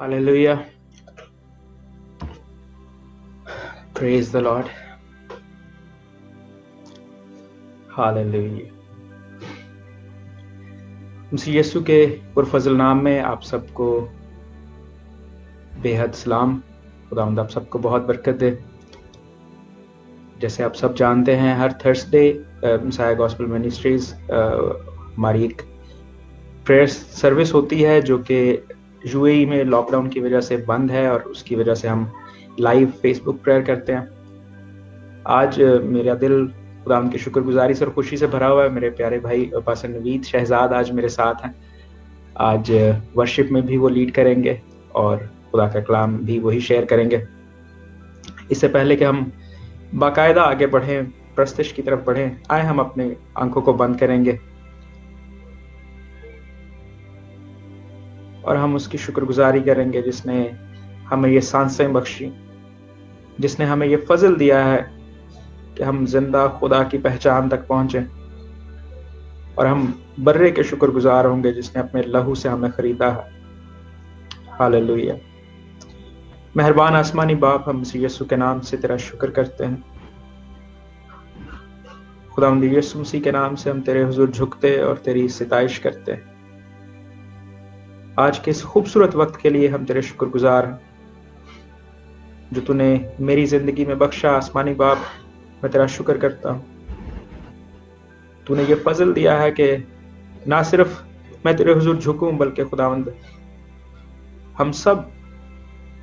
Hallelujah. Praise the Lord. Hallelujah. मसीह यीशु के पुरफजल नाम में आप सबको बेहद सलाम। खुदावंद आप सबको बहुत बरकत दे। जैसे आप सब जानते हैं, हर थर्सडे मसाया गॉस्पेल मिनिस्ट्रीज हमारी एक प्रेयर सर्विस होती है जो कि यूएई में लॉकडाउन की वजह से बंद है, और उसकी वजह से हम लाइव फेसबुक प्रेयर करते हैं। आज मेरा दिल खुदावंद की शुक्रगुजारी से और खुशी से भरा हुआ है। मेरे प्यारे भाई पास्टर नवीद शहजाद आज मेरे साथ हैं। आज वर्शिप में भी वो लीड करेंगे और खुदा का कलाम भी वही शेयर करेंगे। इससे पहले कि हम बाकायदा आगे बढ़ें, प्रस्तिश की तरफ बढ़ें, आए हम अपने आंखों को बंद करेंगे और हम उसकी शुक्रगुजारी करेंगे जिसने हमें ये सांसें बख्शी, जिसने हमें ये फजल दिया है कि हम जिंदा खुदा की पहचान तक पहुंचे। और हम बर्रे के शुक्रगुजार होंगे जिसने अपने लहू से हमें खरीदा है। हालेलुया। मेहरबान आसमानी बाप, हम मसीह यीशु के नाम से तेरा शुक्र करते हैं। खुदावंद यीशु मसीह के नाम से हम तेरे हुजूर झुकते और तेरी सिताइश करते हैं। आज के इस खूबसूरत वक्त के लिए हम तेरे शुक्रगुजार हैं जो तूने मेरी जिंदगी में बख्शा। आसमानी बाप, मैं तेरा शुक्र करता हूँ। तूने ये फजल दिया है कि ना सिर्फ मैं तेरे हुजूर झुकूं, बल्कि खुदावंद हम सब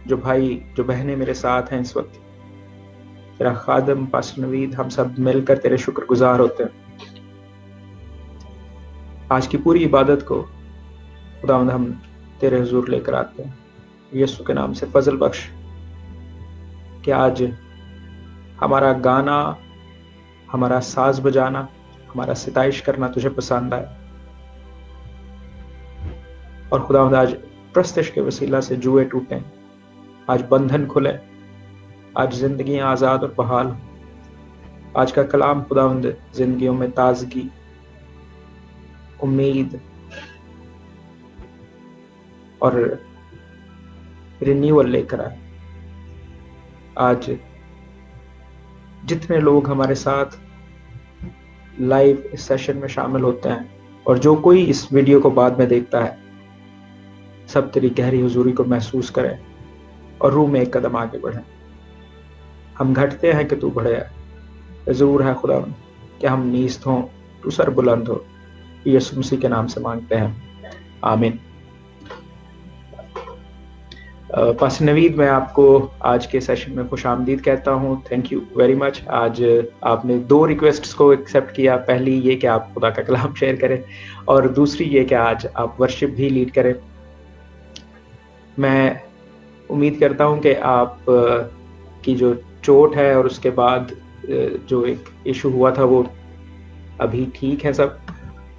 जो भाई जो बहनें मेरे साथ हैं इस वक्त, तेरा खादम पास्टर नवीद, हम सब मिलकर तेरे शुक्रगुजार होते हैं। आज की पूरी इबादत को खुदावंद हम तेरे हुजूर लेकर आते हैं। यीशु के नाम से फजल बख्श कि आज हमारा गाना, हमारा साज बजाना, हमारा सिताइश करना तुझे पसंद आए। और खुदावंद आज प्रस्तिश के वसीला से जुए टूटें, आज बंधन खुले, आज जिंदगी आजाद और बहाल हो। आज का कलाम खुदावंद जिंदगियों में ताजगी, उम्मीद और रिन्यूअल लेकर आए। आज जितने लोग हमारे साथ लाइव इस सेशन में शामिल होते हैं और जो कोई इस वीडियो को बाद में देखता है, सब तेरी गहरी हुजूरी को महसूस करें और रूह में एक कदम आगे बढ़ें। हम घटते हैं कि तू बढ़े है। जरूर है खुदा कि हम नीस्त हों, तू सर बुलंद हो। यीशु मसीह के नाम से मांगते हैं, आमीन। पास्टर नवीद, मैं आपको आज के सेशन में खुशामदीद कहता हूँ। Thank you very much. आज आपने 2 रिक्वेस्ट्स को एक्सेप्ट किया। पहली ये कि आप खुदा का कलाम शेयर करें, और दूसरी ये कि आज आप वर्शिप भी लीड करें। मैं उम्मीद करता हूँ कि आप की जो चोट है और उसके बाद जो एक इशू हुआ था वो अभी ठीक है सब,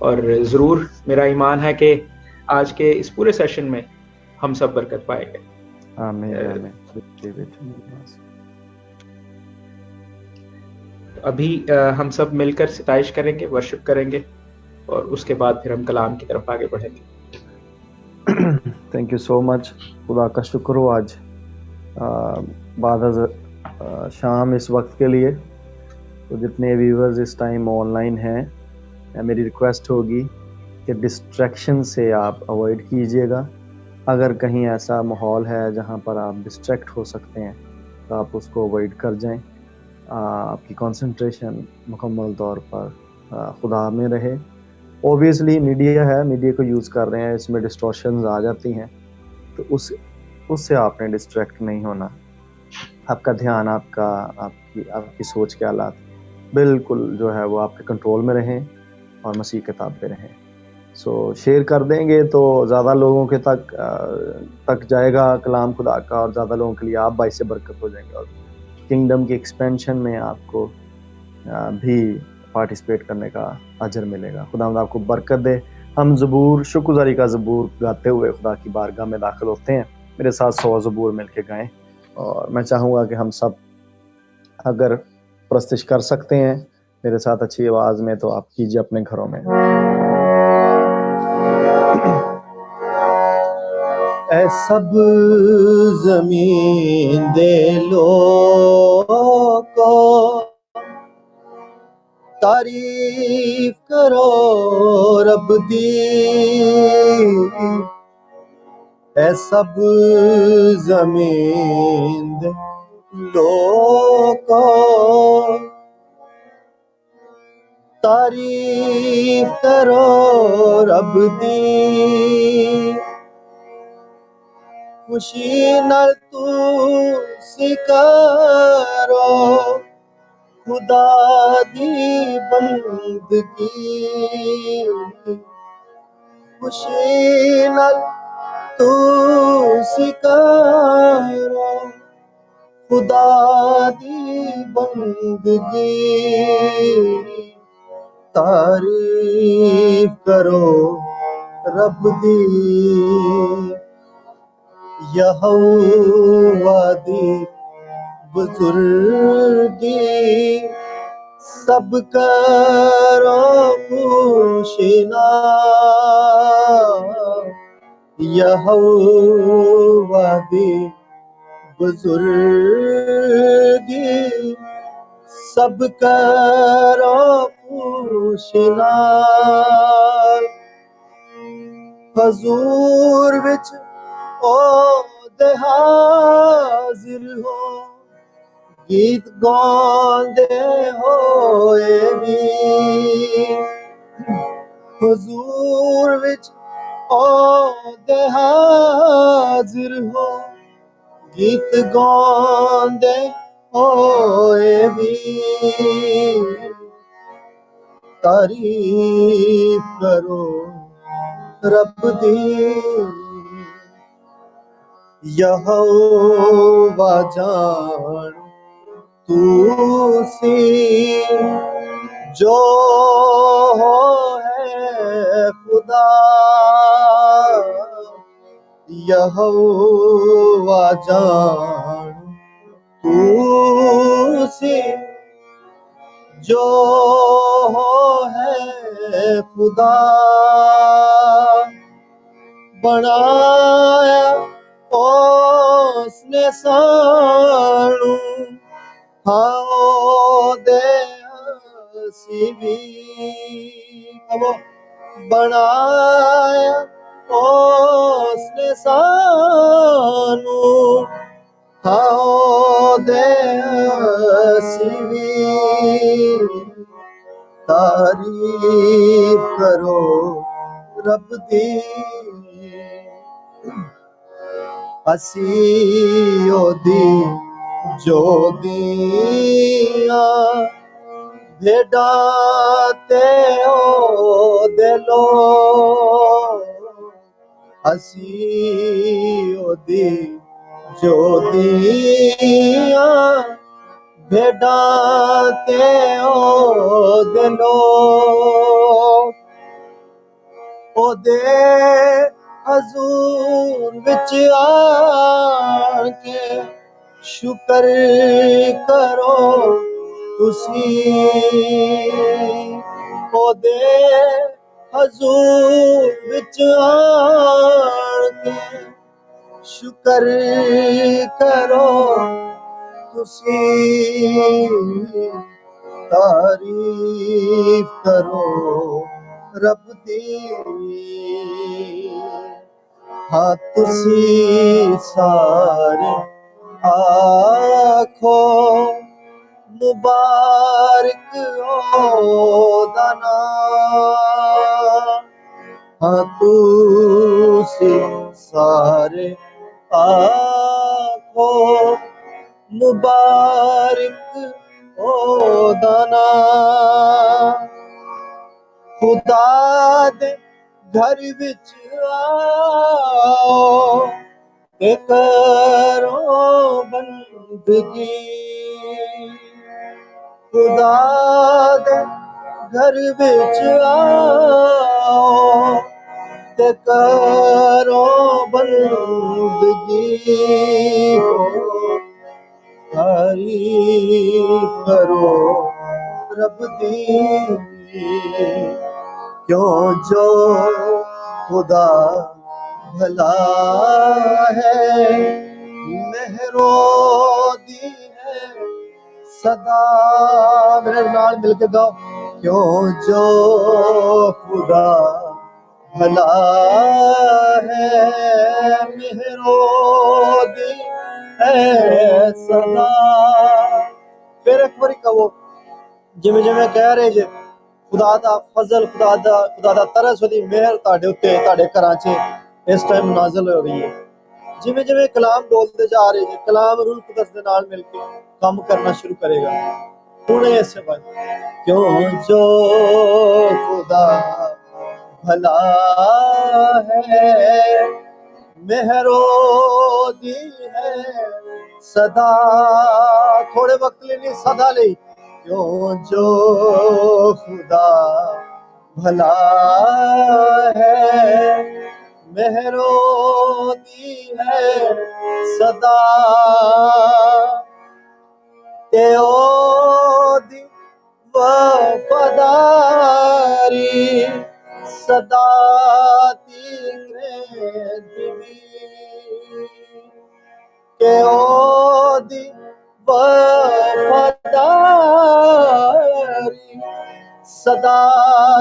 और ज़रूर मेरा ईमान है कि आज के इस पूरे सेशन में हम सब बरकत पाएंगे। आमीन आमीन। अभी हम सब मिलकर सिताइश करेंगे, वर्शिप करेंगे, और उसके बाद फिर हम कलाम की तरफ आगे बढ़ेंगे। Thank you so much. खुदा का शुक्र हो आज बाद शाम इस वक्त के लिए। तो जितने व्यूवर्स इस टाइम ऑनलाइन हैं, मेरी रिक्वेस्ट होगी कि डिस्ट्रैक्शन से आप अवॉइड कीजिएगा। अगर कहीं ऐसा माहौल है जहां पर आप डिस्ट्रैक्ट हो सकते हैं तो आप उसको अवॉइड कर जाएं। आपकी कंसंट्रेशन मुकम्मल तौर पर खुदा में रहे। ओबियसली मीडिया है, मीडिया को यूज़ कर रहे हैं, इसमें डिस्टॉर्शंस आ जाती हैं, तो उससे आपने डिस्ट्रैक्ट नहीं होना। आपका ध्यान, आपकी सोच के हालात बिल्कुल जो है वो आपके कंट्रोल में रहें और मसीह के ताबे रहें। सो शेयर कर देंगे तो ज़्यादा लोगों के तक जाएगा कलाम खुदा का, और ज़्यादा लोगों के लिए आप बाइस से बरकत हो जाएंगे, और किंगडम की एक्सपेंशन में आपको भी पार्टिसिपेट करने का अजर मिलेगा। खुदा आपको बरकत दे। हम ज़बूर, शुक्रगुजारी का ज़बूर गाते हुए खुदा की बारगाह में दाखिल होते हैं। मेरे साथ 100 ज़बूर मिलके गाएं, और मैं चाहूँगा कि हम सब अगर प्रस्तिश कर सकते हैं मेरे साथ अच्छी आवाज़ में, तो आप कीजिए अपने घरों में। ऐ सब ज़मीन दे लोको तारीफ करो रब दी ऐ सब ज़मीन दे लोको तारीफ करो रब दी खुशी नाल तुसी करो खुदा दी बंदगी खुशी नाल तुसी करो खुदा दी बंदगी तारीफ करो रब दी यहोवा दी बुजुर्गी सब करो खुशिना यहोवा दी बुजुर्गी सब करो खुशिना हजूर विच ओ दे हाजिर हो गीत गांदे होए भी हुजूर विच ओ दे हाजिर हो गीत गांदे होए भी तारीफ करो रब दी यहोवा जान तुसी जो है खुदा यहोवा जान तुसी जो है खुदा बनाया उसने सानू हाँ दे भी बनाया उसने सानू हाँ दे भी तारीफ करो रब दी असी ओदी जोगियां भेडां ते ओदे लोग असी ओदी जोगियां भेडां ते ओदे लोग ओदे हजूर विच आके शुक्र करो तुसी ओदे हजूर विच आके शुक्र करो तुसी तारीफ करो रब दी हाँ तुसी सारे आखो मुबारक ओदा नाम हाँ तुसी सारे आखो मुबारक ओदा नाम खुदा दे घर विच आओ ते करो बंदगी खुदा दे घर विच आओ ते करो बंदगी तारीफ करो रब दी क्यों जो खुदा भला है, मेहरो दी है सदा। मेरे नाल मिलके गाओ, क्यों जो खुदा भला है, मेहरो दी है सदा। फिर एक बारी कहो, जिवें जिवें कह रहे जे खुदा दा फजल, खुदा दा तरस, ओदी मेहर तुहाडे उत्ते, तुहाडे घरां 'च इस टाइम नाज़िल हो रही है। जिवें जिवें कलाम बोलते जा रहे जे, कलाम रूह कुदस दे नाल मिलके काम करना शुरू करेगा। सुने ऐसे बात, क्यों जो खुदा भला है, मेहरो दी है सदा। थोड़े वक्त लिए नहीं, सदा ले, क्यों जो खुदा भला है, मेहरो दी है सदा। ते ओदी वफादारी सदा तीरे दिवी, के ओदी वफादारी सदा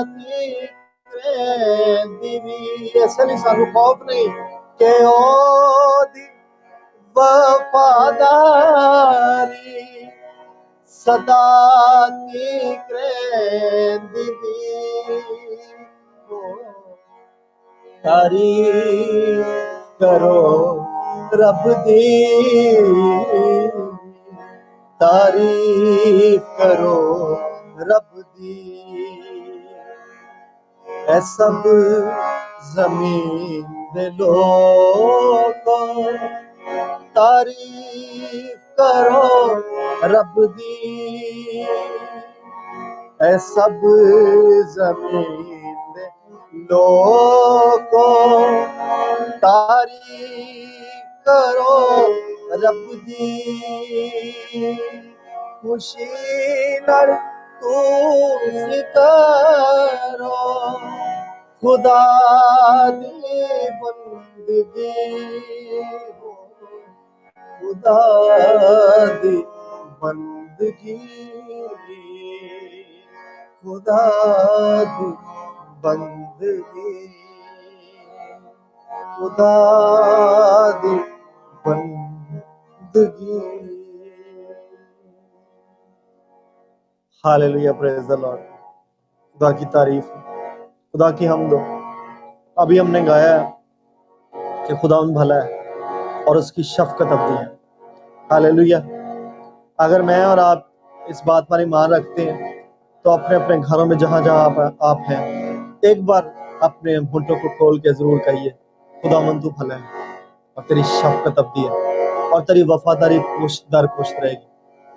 तीरे दिवी। इसलिए सानू खौफ नहीं के ओदी वफादारी सदा दिवी। तारीफ करो रब दी, तारीफ करो रब दी। ऐ सब जमीन दे लोगों, तारीफ करो रब दी। ऐ सब जमीन दे लोगों, तारीफ करो रब दी। खुशी नाल तुसी करो खुदा दी बंदगी, खुदा दी बंदगी, खुदा दी बंदगी, खुदा दी बंदगी। Hallelujah, praise the Lord. खुदा की तारीफ, खुदा की हमद। अभी हमने गाया है कि खुदा भला है और उसकी शफकत अब्दी है। हालेलुया। अगर मैं और आप इस बात पर ईमान रखते हैं तो अपने अपने घरों में जहां जहां आप हैं, एक बार अपने होठों को खोल के जरूर कहिए, खुदावंद तू भला है और तेरी शफकत अब्दी है और तेरी वफादारी पुश्त दर पुश्त रहेगी।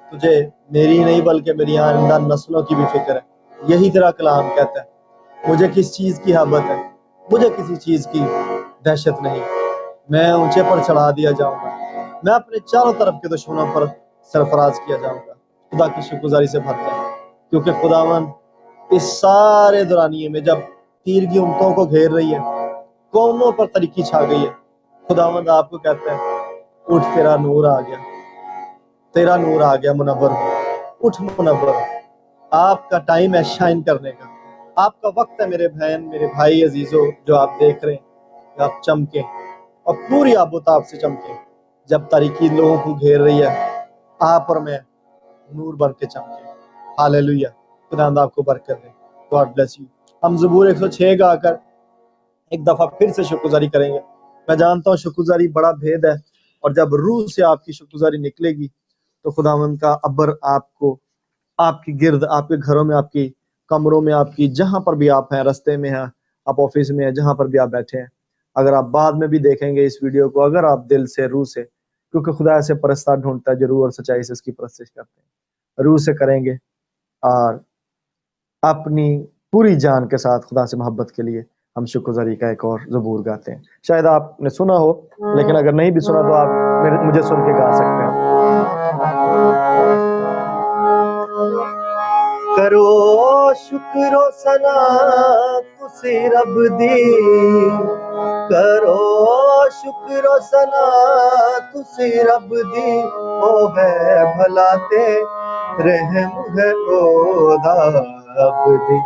तुझे मेरी नहीं बल्कि मेरी आइंदा नस्लों की भी फिक्र है। यही तेरा कलाम कहता है। मुझे किस चीज की हबत है, मुझे किसी चीज की दहशत नहीं। मैं ऊंचे पर चढ़ा दिया जाऊंगा, मैं अपने चारों तरफ के दुश्मनों पर सरफराज किया जाऊंगा। खुदा की शुक्रगुजारी से भरता है, क्योंकि खुदावन इस सारे दौरानिये में जब तीर की उम्मतों को घेर रही है, कौमों पर तरीकी छा गई है, खुदावंद आपको कहता है, उठ तेरा नूर आ गया, तेरा नूर आ गया मुनव्वर, उठ मुनव्वर। आपका टाइम है शाइन करने का, आपका वक्त है मेरे बहन, मेरे भाई अजीजों, जो आप देख रहे हैं, आप चमके और पूरी आबोताब से चमके। जब तारीकी लोगों को घेर रही है, आप और मैं नूर बन के चमके। हालेलुया, खुदावंद आपको बरकत दे। God bless you. हम ज़बूर 106 गाकर एक दफा फिर से शुक्रगुजारी करेंगे। मैं जानता हूँ शुक्रगुजारी बड़ा भेद है, और जब रूह से आपकी शुक्रगुजारी निकलेगी तो खुदावंद का अब्र आपको, आपकी गिर्द, आपके घरों में, आपकी कमरों में, आपकी जहां पर भी आप हैं, रास्ते में हैं, आप ऑफिस में हैं, जहां पर भी आप बैठे हैं, अगर आप बाद में भी देखेंगे इस वीडियो को, अगर आप दिल से, रूह से, क्योंकि खुदा ऐसे परस्तार ढूंढता है जो रूह और सच्चाई से इसकी परस्तिश करते हैं, रूह से करेंगे और अपनी पूरी जान के साथ खुदा से मोहब्बत के लिए हम शुक्रगुजारी का एक और ज़बूर गाते हैं। शायद आपने सुना हो, लेकिन अगर नहीं भी सुना तो आप मुझे सुन के गा सकते हैं। करो शुक्र सना तुसी रब दी, करो शुक्र सना तुसी रब दी, ओ है भला ते रहम है ओदा रब दी,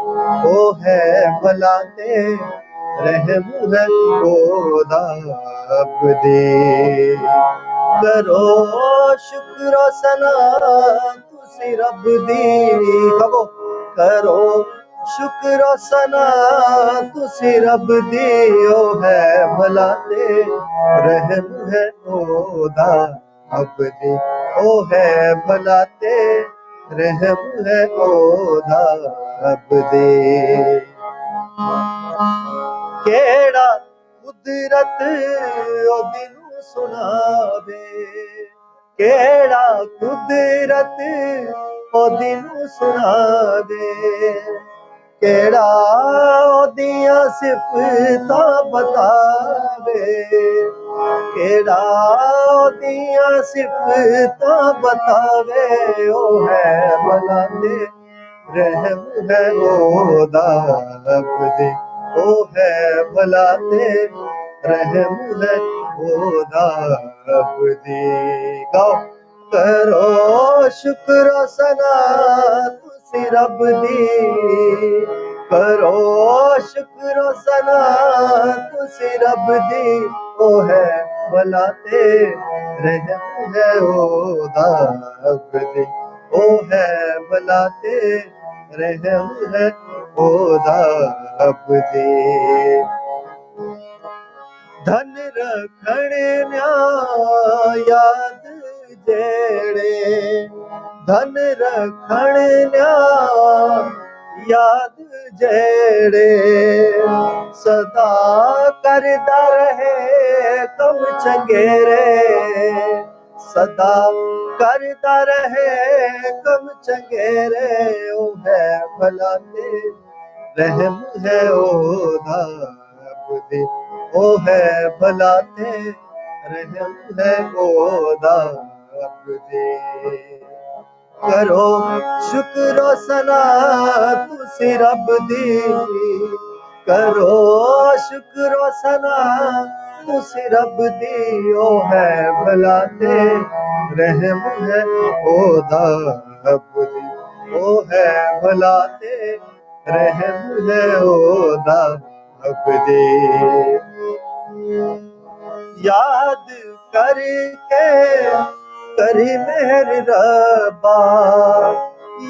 ओ है भला ते रहम है ओदा रब दी। करो शुक्र सना तुसी रब दी, कहो करो शुक्र सना तुसी रब दी, ओ है भला ते रहम है ओदा रब दी, ओ है भला ते रहम है ओदा रब दी। केड़ा कुदरत ओदी नूं सुनावे, केड़ा कुदरत ओदी नूं सुनावे, केड़ा ओदियां सिफतां बतावे, केड़ा ओदियां सिफतां बतावे, ओ है भला ते रहम है ओदा रब दी, ओ है भला ते रहम है ओदा रब दी। गाओ करो शुक्र सना तुसी रब दी, करो शुक्र सना तुसी रब दी, ओ है भला ते रहम है ओदा रब दी, ओ है भला ते रहम है ओदा रब दी। धन रखण न्या याद जेड़े, धन रखण न्या याद जेड़े, सदा करदा रहे कम चंगेरे, सदा करदा रहे कम चंगेरे, ओ है भला ते रहम है ओदा रब दी, ओ है भला ते रहम है ओदा रब दी। करो शुक्र सना तुसी रब दी, करो शुक्र सना तुसी रब दी, ओ है भला ते रहम है ओदा रब दी, ओ है भला ते रहम है ओदा रब दी। याद करके करी मेहर रब्बा,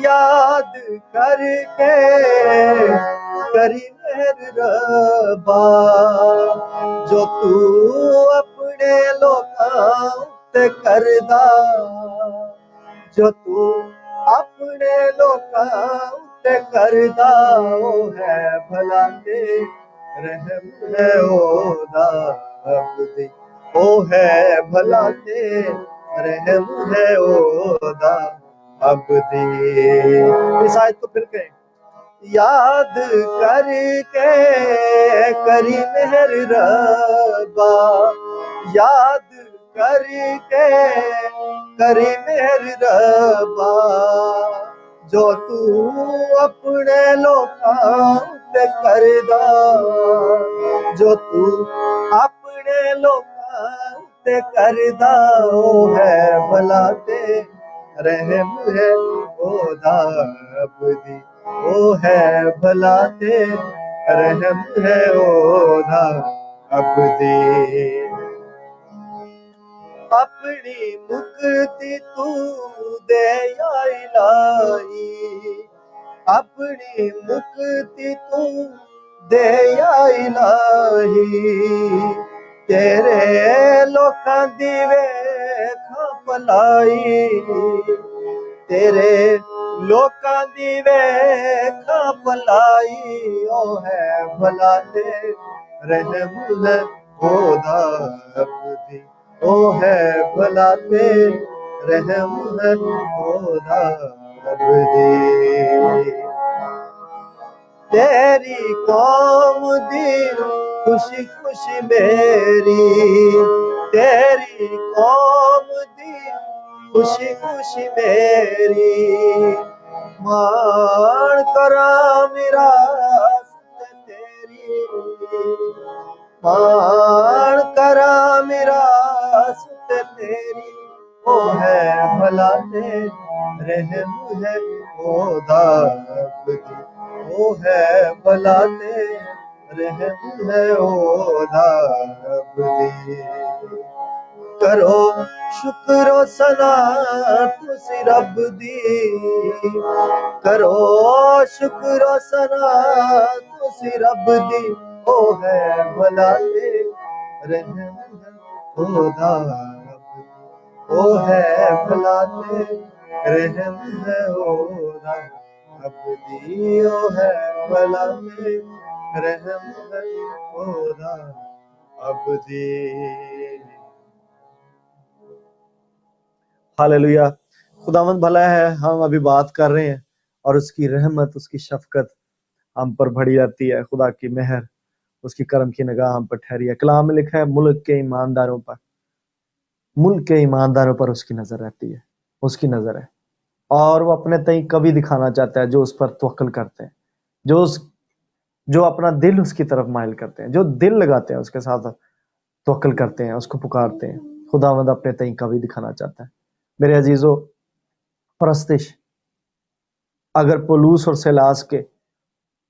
याद करके करी मेहर रब्बा, जो तू अपने लोकां ते करदा, जो तू अपने लोकां ते करदा, ओ है भला ते रहम है ओदा रब दी, ओ है भला ते रहम है ओदा रब दी। इस आयत को फिर कहें, याद करके करी मेहर रब्बा, याद करके करी मेहर रब्बा, जो तू अपने लोकां ते करदा, जो तू अपने लोकां ते करदा, ओ है भला ते रहम है ओदा रब दी, ओ है भला ते रहम है ओदा रब दी। अपनी मुक्ति तू दे या इलाही, अपनी मुक्ति तू दे या इलाही, तेरे लोकां दी वेखां भलाई, तेरे लोकां दी वेखां भलाई, ओ है भला ते रहम है ओदा रब दी, ओ है भला ते रहम है ओदा रब दी। तेरी कौम दी खुशी खुशी मेरी, तेरी कौम दी खुशी खुशी मेरी, मान करा मेरा तेरी, मान करा मेरा सुत तेरी ओ है भला ते रहम है ओदा अबदी ओ है भला ते रहम है ओदा अबदी करो शुक्र सना तुसी रब दी करो शुक्र सना तुसी रब दी ओ है भला ते रहम है ओदा ओ है भला ते रहम है ओदा अबदी ओ है भला ते रहम है ओदा अबदी। हालेलुया। खुदावंद भला है। हम अभी बात कर रहे हैं और उसकी रहमत उसकी शफकत हम पर बढ़ी रहती है। खुदा की मेहर उसकी करम की निगाह हम पर ठहरी है। कलाम में लिखा है मुल्क के ईमानदारों पर उसकी नजर रहती है, उसकी नजर है। और वो अपने तई कभी दिखाना चाहता है जो उस पर तवक्कल करते हैं, जो अपना दिल उसकी तरफ माइल करते हैं, जो दिल लगाते हैं उसके साथ तवक्कल करते हैं, उसको पुकारते हैं। खुदावंद अपने तई कभी दिखाना चाहता है। मेरे अजीजों, परस्तिश अगर पुलूस और सिलास के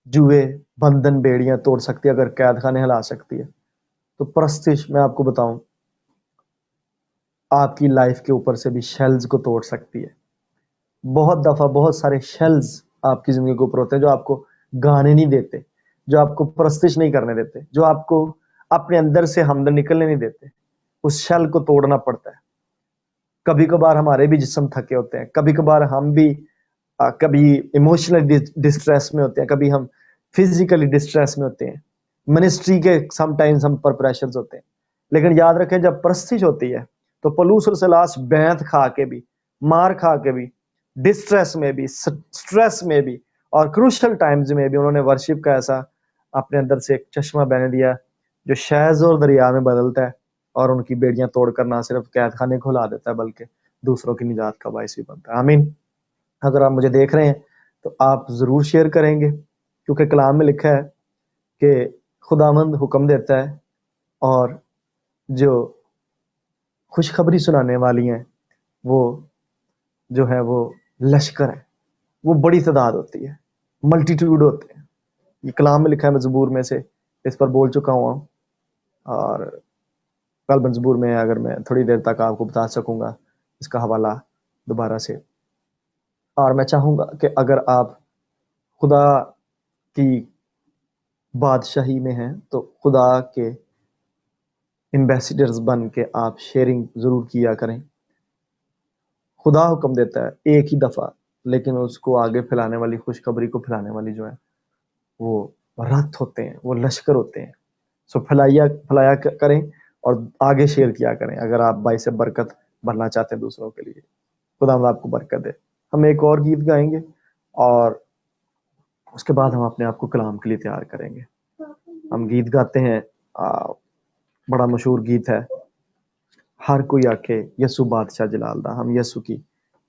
जुए बंधन बेड़ियां तोड़ सकती है, अगर कैद खाने हिला सकती है, तो परस्तिश मैं आपको बताऊं आपकी लाइफ के ऊपर से भी शेल्स को तोड़ सकती है। बहुत दफा बहुत सारे शेल्स आपकी जिंदगी के ऊपर होते हैं जो आपको गाने नहीं देते, जो आपको परस्तिश नहीं करने देते, जो आपको अपने अंदर से हमदर्द निकलने नहीं देते। उस शेल को तोड़ना पड़ता है। कभी कभार हमारे भी जिस्म थके होते हैं, कभी कभार हम भी कभी इमोशनली डिस्ट्रेस में होते हैं, कभी हम फिजिकली डिस्ट्रेस में होते हैं, मिनिस्ट्री के समटाइम्स हम पर प्रेशर्स होते हैं। लेकिन याद रखें जब परस्तिश होती है तो पलूस और सिलास बैंत खा के भी, मार खा के भी, डिस्ट्रेस में भी, स्ट्रेस में भी और क्रूशल टाइम्स में भी उन्होंने वर्शिप का ऐसा अपने अंदर से एक चश्मा बहने दिया जो शहज और दरिया में बदलता है और उनकी बेड़ियां तोड़कर ना सिर्फ कैद खाने को हिला देता है बल्कि दूसरों की निजात का बायस भी बनता है। आमीन। अगर आप मुझे देख रहे हैं तो आप जरूर शेयर करेंगे, क्योंकि कलाम में लिखा है कि खुदावंद हुक्म देता है और जो खुशखबरी सुनाने वाली हैं वो जो है वो लश्कर है, वो बड़ी तादाद होती है, मल्टीट्यूड होते हैं। ये कलाम में लिखा है, मैं ज़बूर में से इस पर बोल चुका हुआ हूँ और कल ज़बूर में अगर मैं थोड़ी देर तक आपको बता सकूंगा इसका हवाला दोबारा से। और मैं चाहूंगा कि अगर आप खुदा की बादशाही में हैं तो खुदा के एम्बेसडर्स बन के आप शेयरिंग जरूर किया करें। खुदा हुक्म देता है एक ही दफा, लेकिन उसको आगे फैलाने वाली, खुशखबरी को फैलाने वाली जो है वो रथ होते हैं, वो लश्कर होते हैं। सो फैलाया करें और आगे शेयर किया करें अगर आप बाई से बरकत बनना चाहते हैं दूसरों के लिए। खुदा आपको बरकत दे। हम एक और गीत गाएंगे और उसके बाद हम अपने आप को कलाम के लिए तैयार करेंगे। हम गीत गाते हैं, बड़ा मशहूर गीत है, हर कोई आके यसु बादशाह जलाल दा। हम यसु की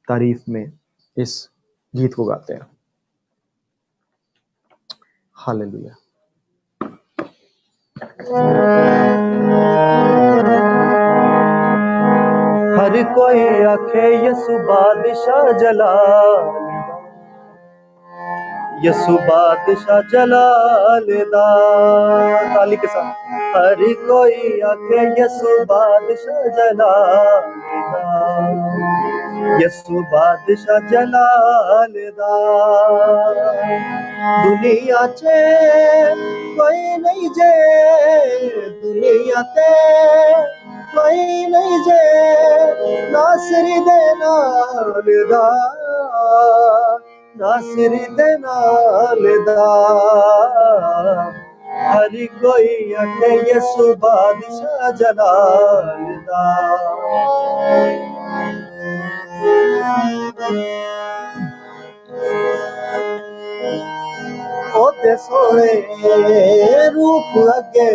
तारीफ में इस गीत को गाते हैं। हालेलुया। हर कोई आखे यसु बादशाह जलाल, यसु बादशाह जलाल दा। ताली के साथ हर कोई आखे यसु बादशाह जलाल दा, यसु बादशाह जलाल दा। दुनिया चे कोई नहीं जे, दुनिया ते कोई नहीं जे नासरी दे नाल दा, नासरी दे नाल दा। हर कोई आखे यसु बादशाह जलाल दा। ओते सोने रूप अगे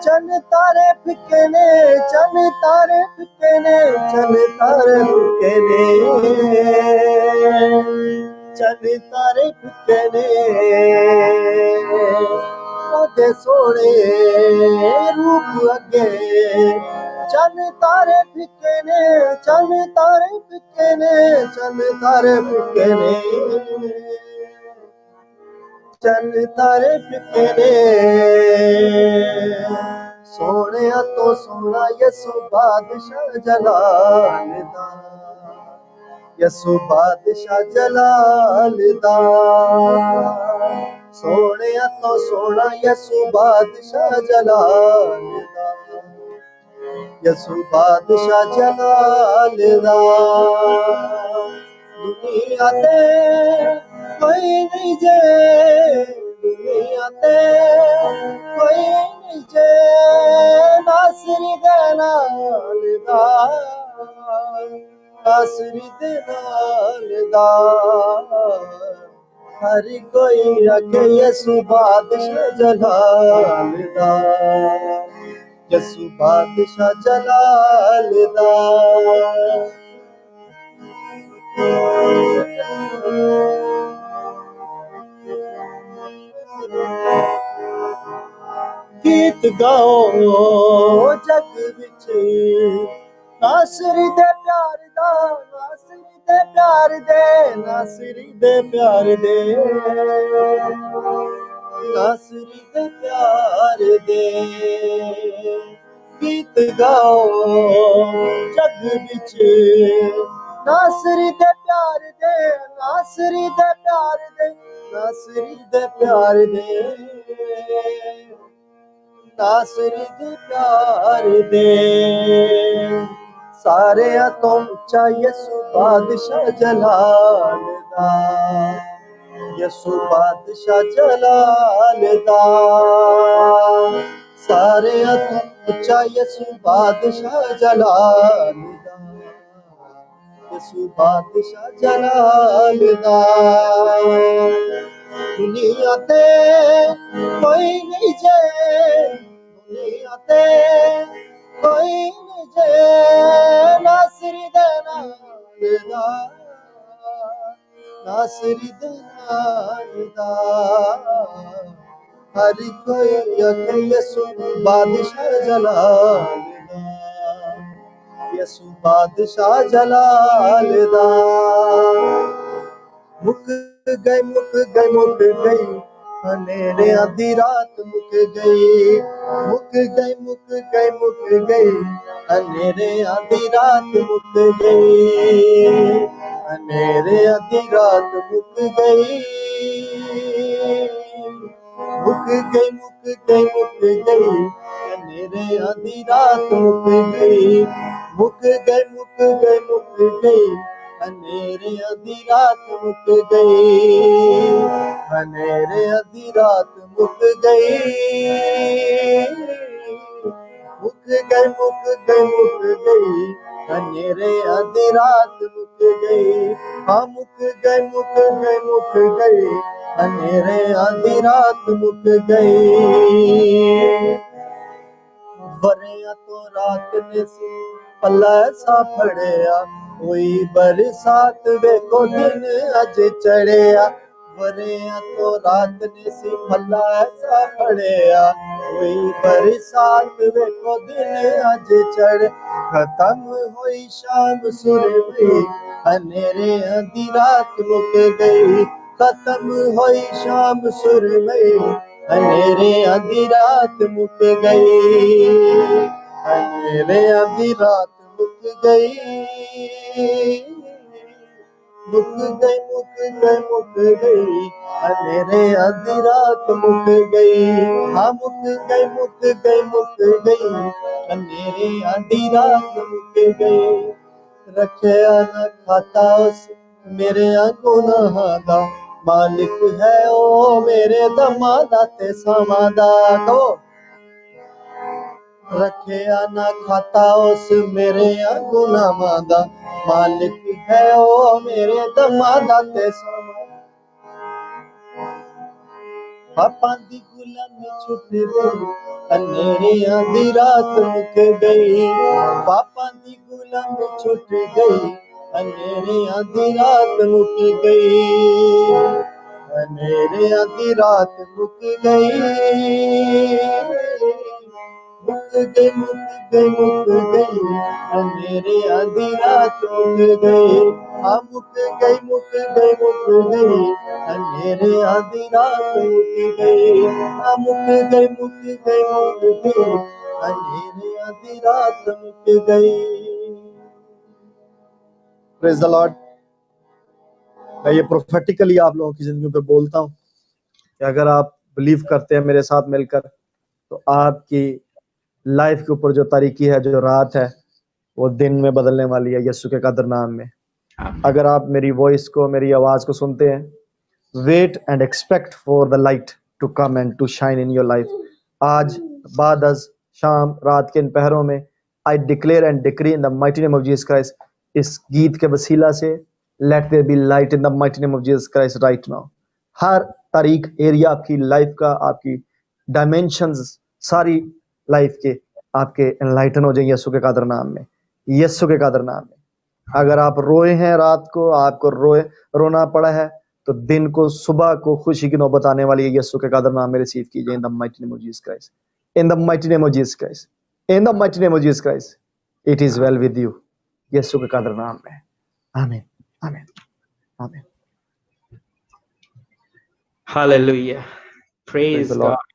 चन तारे फिके ने, चन तारे फिके ने, चन तारे फिके ने, चन तारे फिके ने। अगे सोने रूप अगे चन तारे फिके ने चन तारे फिके ने चन तारे फिके ने चन तारे फिके ने सोने तो सोना यसु बादशाह जलाल दा यसु बादशाह जलाल दा सोने तो सोना यसु बादशाह जलाल दा यसु बादशाह जलाल दा दुनिया ते कोई नहीं जे दुनिया ते कोई नहीं जे नासरी दे नाल दा नासरी दे नाल दा हर कोई आखे यसु बादशाह जलाल दा यसु बादशाह जलाल दा गीत गाओ जग विच नासरी दे प्यार दा नासरी दे प्यार दे नासरी दे प्यार दे नासरी दे प्यार दे गीत गाओ जग विच नासरी दे प्यार दे नासरी दे प्यार दे नासरी दे प्यार दे नासरी दे प्यार दे सारे तो उच्चा यसु बादशाह जलाल दा यसु बादशाह जलाल दा सारे तो उच्चा यसु बादशाह जलाल दा यसु बादशाह जलाल दा दुनिया ते कोई नहीं जे दुनिया ते कोई नहीं जे नासरी दे नाल दा नासरी दे नाल दा हर कोई आखे यसु बादशाह जलाल दा यसु बादशाह जलाल दा मुक गई मुक गई मुक गई हनेरे आधी रात मुक गई मुक गई मुक गई मुक गई हनेरे आधी रात मुक गई हनेरे आधी रात मुक गई मुक गई मुक गई मुक गई हनेरे आधी रात मुक गई मुक गई मुक गई मुक गई हनेरे आधी रात मुक गई हनेरे आधी रात मुक गई मुक गई मुक गई मुक गई हनेरे आधी रात मुक गई हाँ मुक गई मुक गई मुक गई हनेरे आधी रात मुक गई वरिया तो रात ने सी पल्ला सा फड़िया कोई बरसात वेखो दिन अज चढ़िया वरिया तो रात ने सी पल्ला सा फड़िया कोई बरसात वेखो दिन अज चढ़ खत्म हुई शाम सुरमई हनेरे आधी रात मुक गई खत्म हुई शाम सुरमई हनेरे आधी रात मुक गई हनेरे आधी रात मुक गई मुक गई मुक गई मुक गई हनेरे आधी रात मुक गई हाँ मुक गई मुक गई मुक गई हनेरे आधी रात मुक गई रखिया न खाता उस मेरे गुनाहां दा मालिक है ओ मेरे दमा दा ते समा दा कहो रखिया न खाता उस मेरे गुनाहां दा मालिक है ओ मेरे दमा दा ते समा पापा दी गुलामी छुट गई हनेरे आधी रात मुक गई पापा दी गुलामी छुट गई हनेरे आधी रात मुक गई मेरे आधी रात मुक गई, मुक गई, मुक गई, मुक गई, मेरे आधी रात मुक गई, हाँ मुक गई, मुक गई, मुक गई, मेरे आधी रात मुक गई, हाँ मुक गई, मुक गई, मुक गई, मेरे आधी रात मुक गई। Praise the Lord. मैं ये प्रोफेटिकली आप लोगों की जिंदगी पे बोलता हूँ कि अगर आप बिलीव करते हैं मेरे साथ मिलकर, तो आपकी लाइफ के ऊपर जो तारीकी है, जो रात है, वो दिन में बदलने वाली है यीशु के कदर नाम में। अगर आप मेरी वॉइस को, मेरी आवाज को सुनते हैं, wait and expect for the light to come and to shine in your life. आज बाद शाम रात के इन पहरों में I declare and decree in the mighty name of Jesus Christ, इस गीत के वसीला से, let there be light in the mighty name of Jesus Christ right now. हर तारीख एरिया आपकी लाइफ का, आपकी डायमेंशंस, सारी लाइफ के आपके एनलाइटन हो जाए यीशु के कादर नाम में, यीशु के कादर नाम में। अगर आप रोए हैं रात को, आपको रोना पड़ा है, तो दिन को, सुबह को खुशी की नौबत आने वाली है। यीशु के कादर नाम में रिसीव कीजिए in the mighty name of Jesus Christ, in the mighty name of Jesus Christ, in the mighty name of Jesus Christ. It is well with you, यीशु के कादर नाम में। आमीन, आमीन, आमीन। Hallelujah. Praise Praise the Lord. God.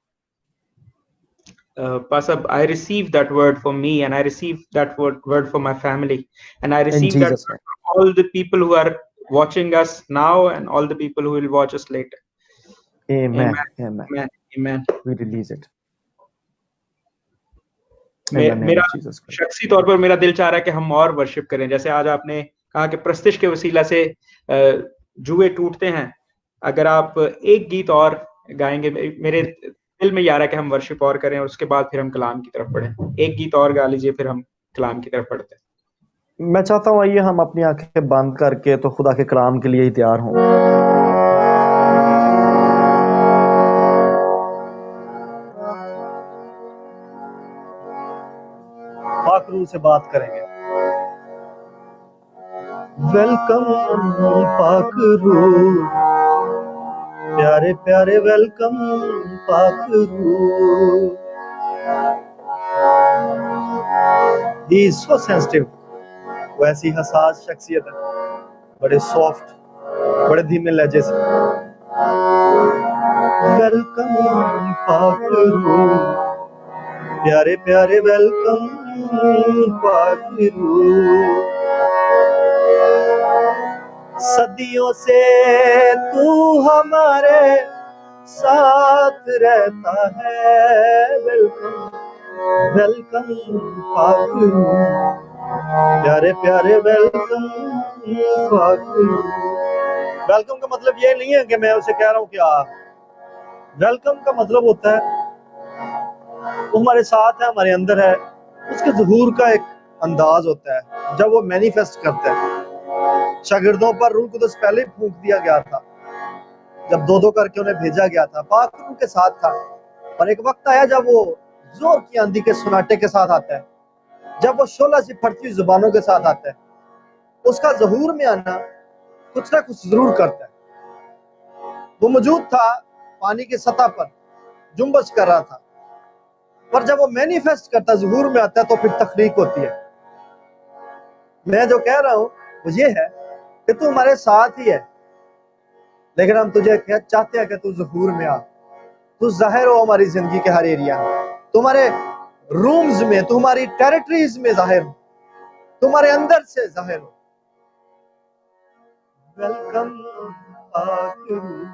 Pastor, I received that word for me, and I received that word for my family, and I In received that Jesus' word name. for all the people who are watching us now and all the people who will watch us later. Amen. Amen. Amen. Amen. Amen. We release it. In the name मेरा of Jesus Christ. शख्सी तौर पर मेरा दिल चाह रहा है कि हम और वर्शिप करें। जैसे आज आपने कहा कि प्रस्तिश के वसीला से जुए टूटते हैं, अगर आप एक गीत और गाएंगे, मेरे दिल में यार है कि हम वर्शिप और करें और उसके बाद फिर हम कलाम की तरफ बढ़ें। एक गीत और गा लीजिए, फिर हम कलाम की तरफ बढ़ते हैं। मैं चाहता हूँ आइए हम अपनी आंखें बंद करके तो खुदा के कलाम के लिए ही तैयार हों। पाक रूह से बात करेंगे। वेलकम पाक रूह, प्यारे प्यारे वेलकम पाक रूह। He is so sensitive, वैसी हसास शख्सियत है, बड़े सॉफ्ट, बड़े धीमे लहजे से। वेलकम पाक रूह, प्यारे प्यारे वेलकम पाक रूह। सदियों से तू हमारे साथ रहता है। वेलकम वेलकम पाक रूह, प्यारे प्यारे वेलकम पाक रूह। वेलकम का मतलब ये नहीं है कि मैं उसे कह रहा हूँ कि वेलकम का मतलब होता है वो हमारे साथ है, हमारे अंदर है। उसके ज़हूर का एक अंदाज होता है जब वो मैनिफेस्ट करता है। शागिर्दों पर रूह कुदस पहले ही फूंक दिया गया था, जब दो दो करके उन्हें भेजा गया था। पाक रूह के साथ था, पर एक वक्त आया जब वो जोर की आंधी के सुनाटे के साथ आता है, जब वो शोला सी फटती हुई जुबानों के साथ आता है। उसका ज़हूर में आना कुछ ना कुछ जरूर करता है। वो मौजूद था पानी की सतह पर, जुम्बश कर रहा था, पर जब वो मैनिफेस्ट करता, ज़हूर में आता है, तो फिर तखलीक होती है। मैं जो कह रहा हूँ वो ये है कि तू हमारे साथ ही है, लेकिन हम तुझे चाहते हैं कि तू ज़हूर में आ, तू ज़ाहिर हो हमारी जिंदगी के हर एरिया में, तुम्हारे रूम्स में, तुम्हारी टेरिटरीज में ज़ाहिर हो, तुम्हारे अंदर से ज़ाहिर हो। वेलकम पाक रूह,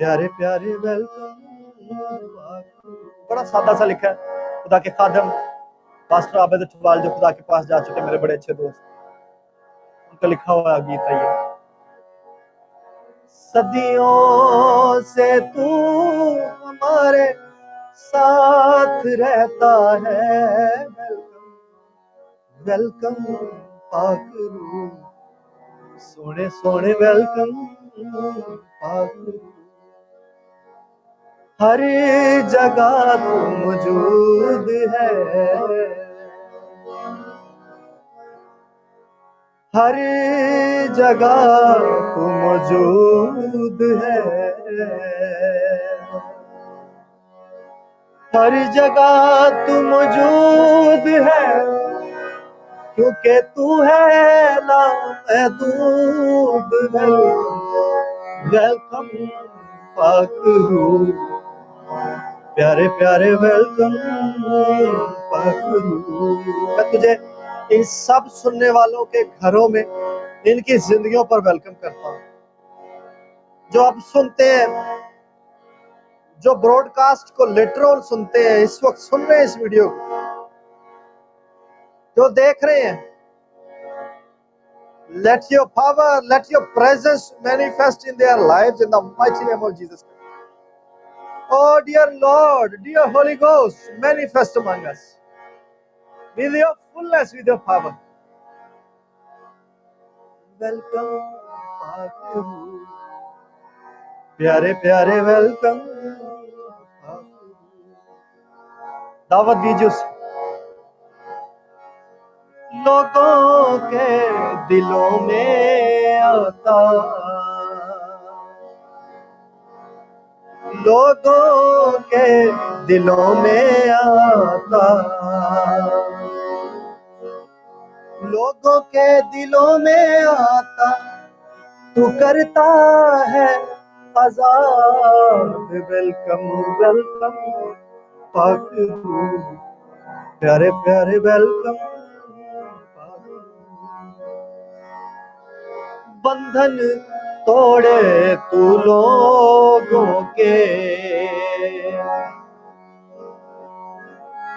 प्यारे प्यारे वेलकम पाक रूह। बड़ा सादा सा लिखा है। खुदा के खादम पास्टर आबिद अठवाल जो खुदा के पास जा चुके, मेरे बड़े अच्छे दोस्त, उनका लिखा हुआ गीत है ये। सदियों से तू हमारे साथ रहता है। वेलकम पाक रूह, सोने सोने वेलकम पाक रूह। हर जगह तू मौजूद है, हर जगह तू मौजूद है, हर जगह तू मौजूद है, क्योंकि तू है लामहदूद है। वेलकम पाक रूह, प्यारे प्यारे वेलकम पाक रूह। मैं तुझे इन सब सुनने वालों के घरों में, इनकी जिंदगियों पर वेलकम करता हूँ। जो अब सुनते हैं, जो ब्रॉडकास्ट को लेटर ऑन सुनते हैं, इस वक्त सुन रहे हैं इस वीडियो को, जो देख रहे हैं, let your power, let your presence manifest in their lives in the mighty name of Jesus. Oh dear Lord, dear Holy Ghost, manifest among us with your fullness, with your power. Welcome, प्यारे प्यारे welcome. दावत दीजिए उसे। लोगों के दिलों में आता, लोगों के दिलों में आता, लोगों के दिलों में आता, तू करता है आजाद। वेलकम वेलकम पाक रूह, प्यारे प्यारे वेलकम। बंधन तोड़े तू लोगों के,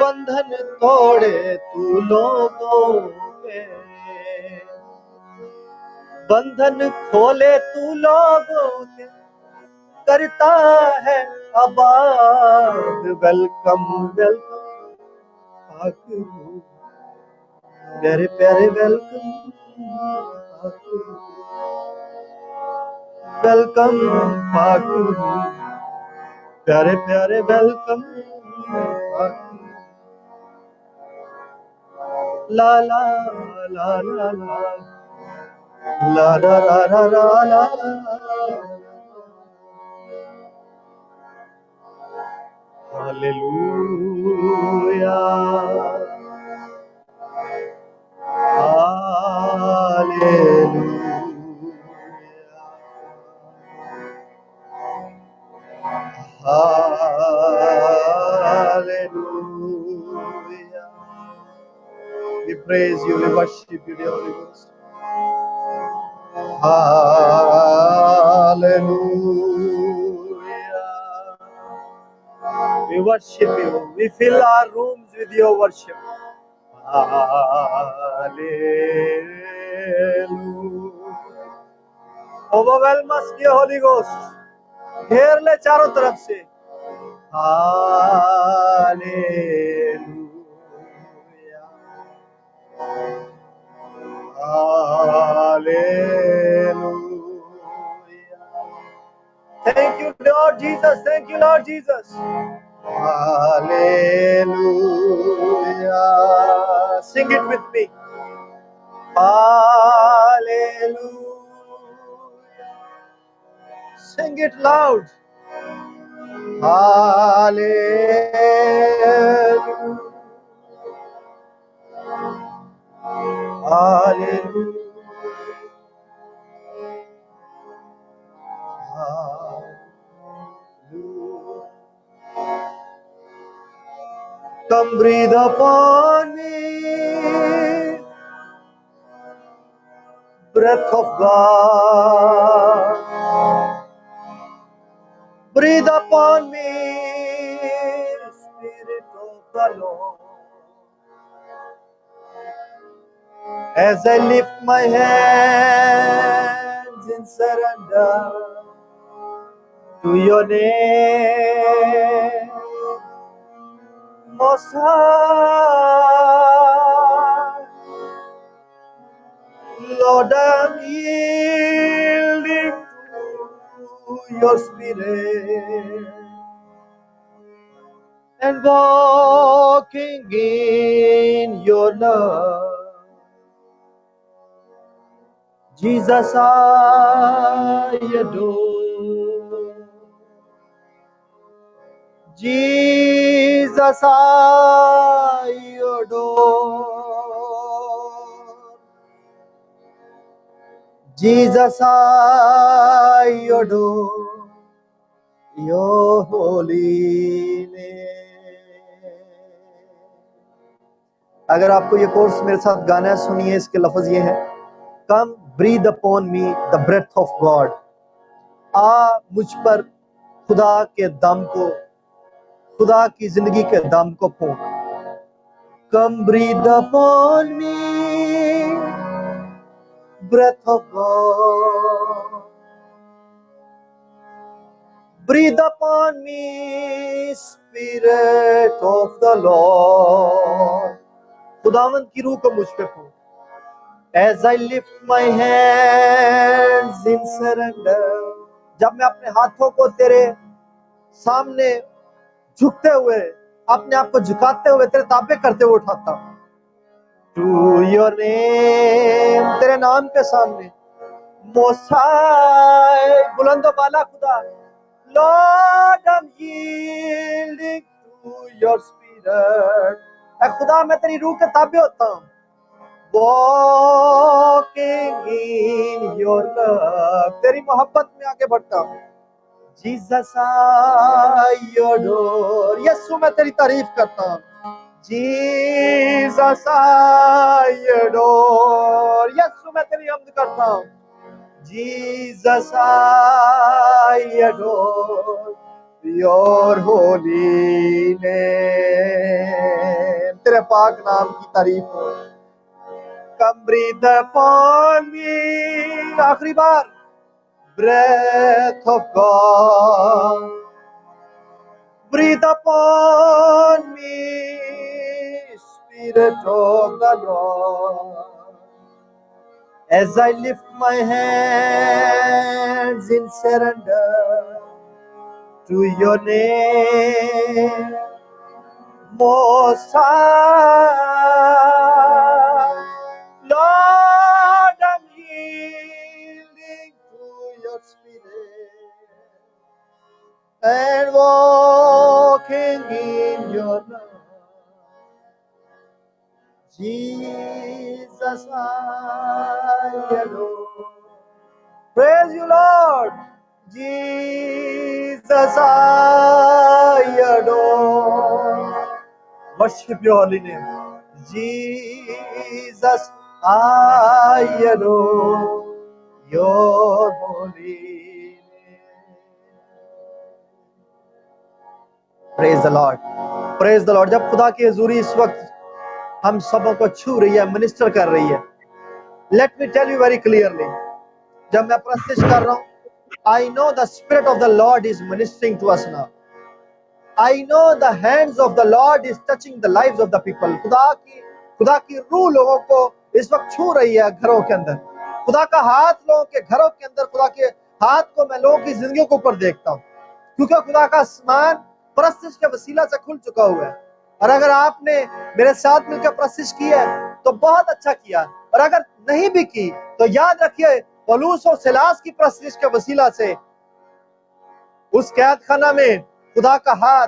बंधन तोड़े तू लोगों के, बंधन खोले तू लोगों के, करता है आबाद। वेलकम वेलकम पाक रूह, प्यारे प्यारे वेलकम पाक रूह, वेलकम पाक रूह, प्यारे प्यारे वेलकम पाक रूह। ला ला ला ला ला ला ला ला ला ला। Hallelujah Hallelujah. We praise you, we worship you, dear Holy Ghost. Hallelujah. We worship you. We fill our rooms with your worship. Hallelujah. Overwhelm us, dear Holy Ghost. घेर ले चारों तरफ से। Hallelujah. Hallelujah. Thank you, Lord Jesus. Thank you, Lord Jesus. Hallelujah. Sing it with me. Hallelujah. Sing it loud. Hallelujah. Hallelujah. Hallelujah. Come breathe upon me, breath of God. Breathe upon me, Spirit of the Lord. As I lift my hands in surrender to your name, Most High, Lord, I'm yielding to your Spirit and walking in your love. Jesus, I adore. Jesus, I adore. Jesus, I adore your holy name. अगर आपको ये course मेरे साथ गाना है, सुनिए, इसके लफ्ज ये हैं, come breathe upon me the breath of God, आ मुझ पर खुदा के दम को, खुदा की जिंदगी के दम को फूंक। Come breathe upon me breath of God, breathe upon me spirit of the Lord, खुदावंद की रूह को मुझ पे फूंक। As I lift my hands in surrender, जब मैं अपने हाथों को तेरे सामने झुकते हुए, अपने आप को झुकाते हुए, तेरे ताबे करते हुए उठाता हूं। To your name, तेरे नाम के सामने, Most High, बुलंदो बाला खुदा, Lord, I'm yielding to your spirit, ऐ खुदा मैं तेरी रूह के ताबे होता हूं। Walking in your love, तेरी मोहब्बत में आगे बढ़ता हूँ। Jesus, I adore, यीशु मैं तेरी तारीफ करता हूँ। Jesus, I adore, यीशु मैं तेरी हम्द करता हूँ। Jesus, I adore your holy name, तेरे पाक नाम की तारीफ हो। Come breathe upon me, आखिरी बार, breath of God, breathe upon me, spirit of the Lord, as I lift my hands in surrender to your name, Most High. Lord, I'm yielding to your spirit and walking in your love. Jesus, I adore. Praise you, Lord. Jesus, I adore. Worship your holy name. Jesus, I adore your holy name. Praise the Lord. Praise the Lord. जब खुदा की हजूरी इस वक्त हम सबों को छू रही है, मिनिस्टर कर रही है, let me tell you very clearly, जब मैं प्रस्तुत कर रहा हूँ, I know the Spirit of the Lord is ministering to us now. I know the hands of the Lord is touching the lives of the people. खुदा की रूह लोगों को इस वक्त छू रही है घरों के अंदर। खुदा का हाथ लोगों के घरों के अंदर, खुदा के हाथ को मैं लोगों की जिंदगियों के ऊपर देखता हूँ, क्योंकि खुदा का आसमान प्रस्तिश के वसीला से खुल चुका हुआ है। और अगर आपने मेरे साथ मिलकर प्रस्तिश की है तो बहुत अच्छा किया, और अगर नहीं भी की तो याद रखिए, पौलुस और सिलास की प्रस्तिश के वसीला से उस कैद खाना में खुदा का हाथ,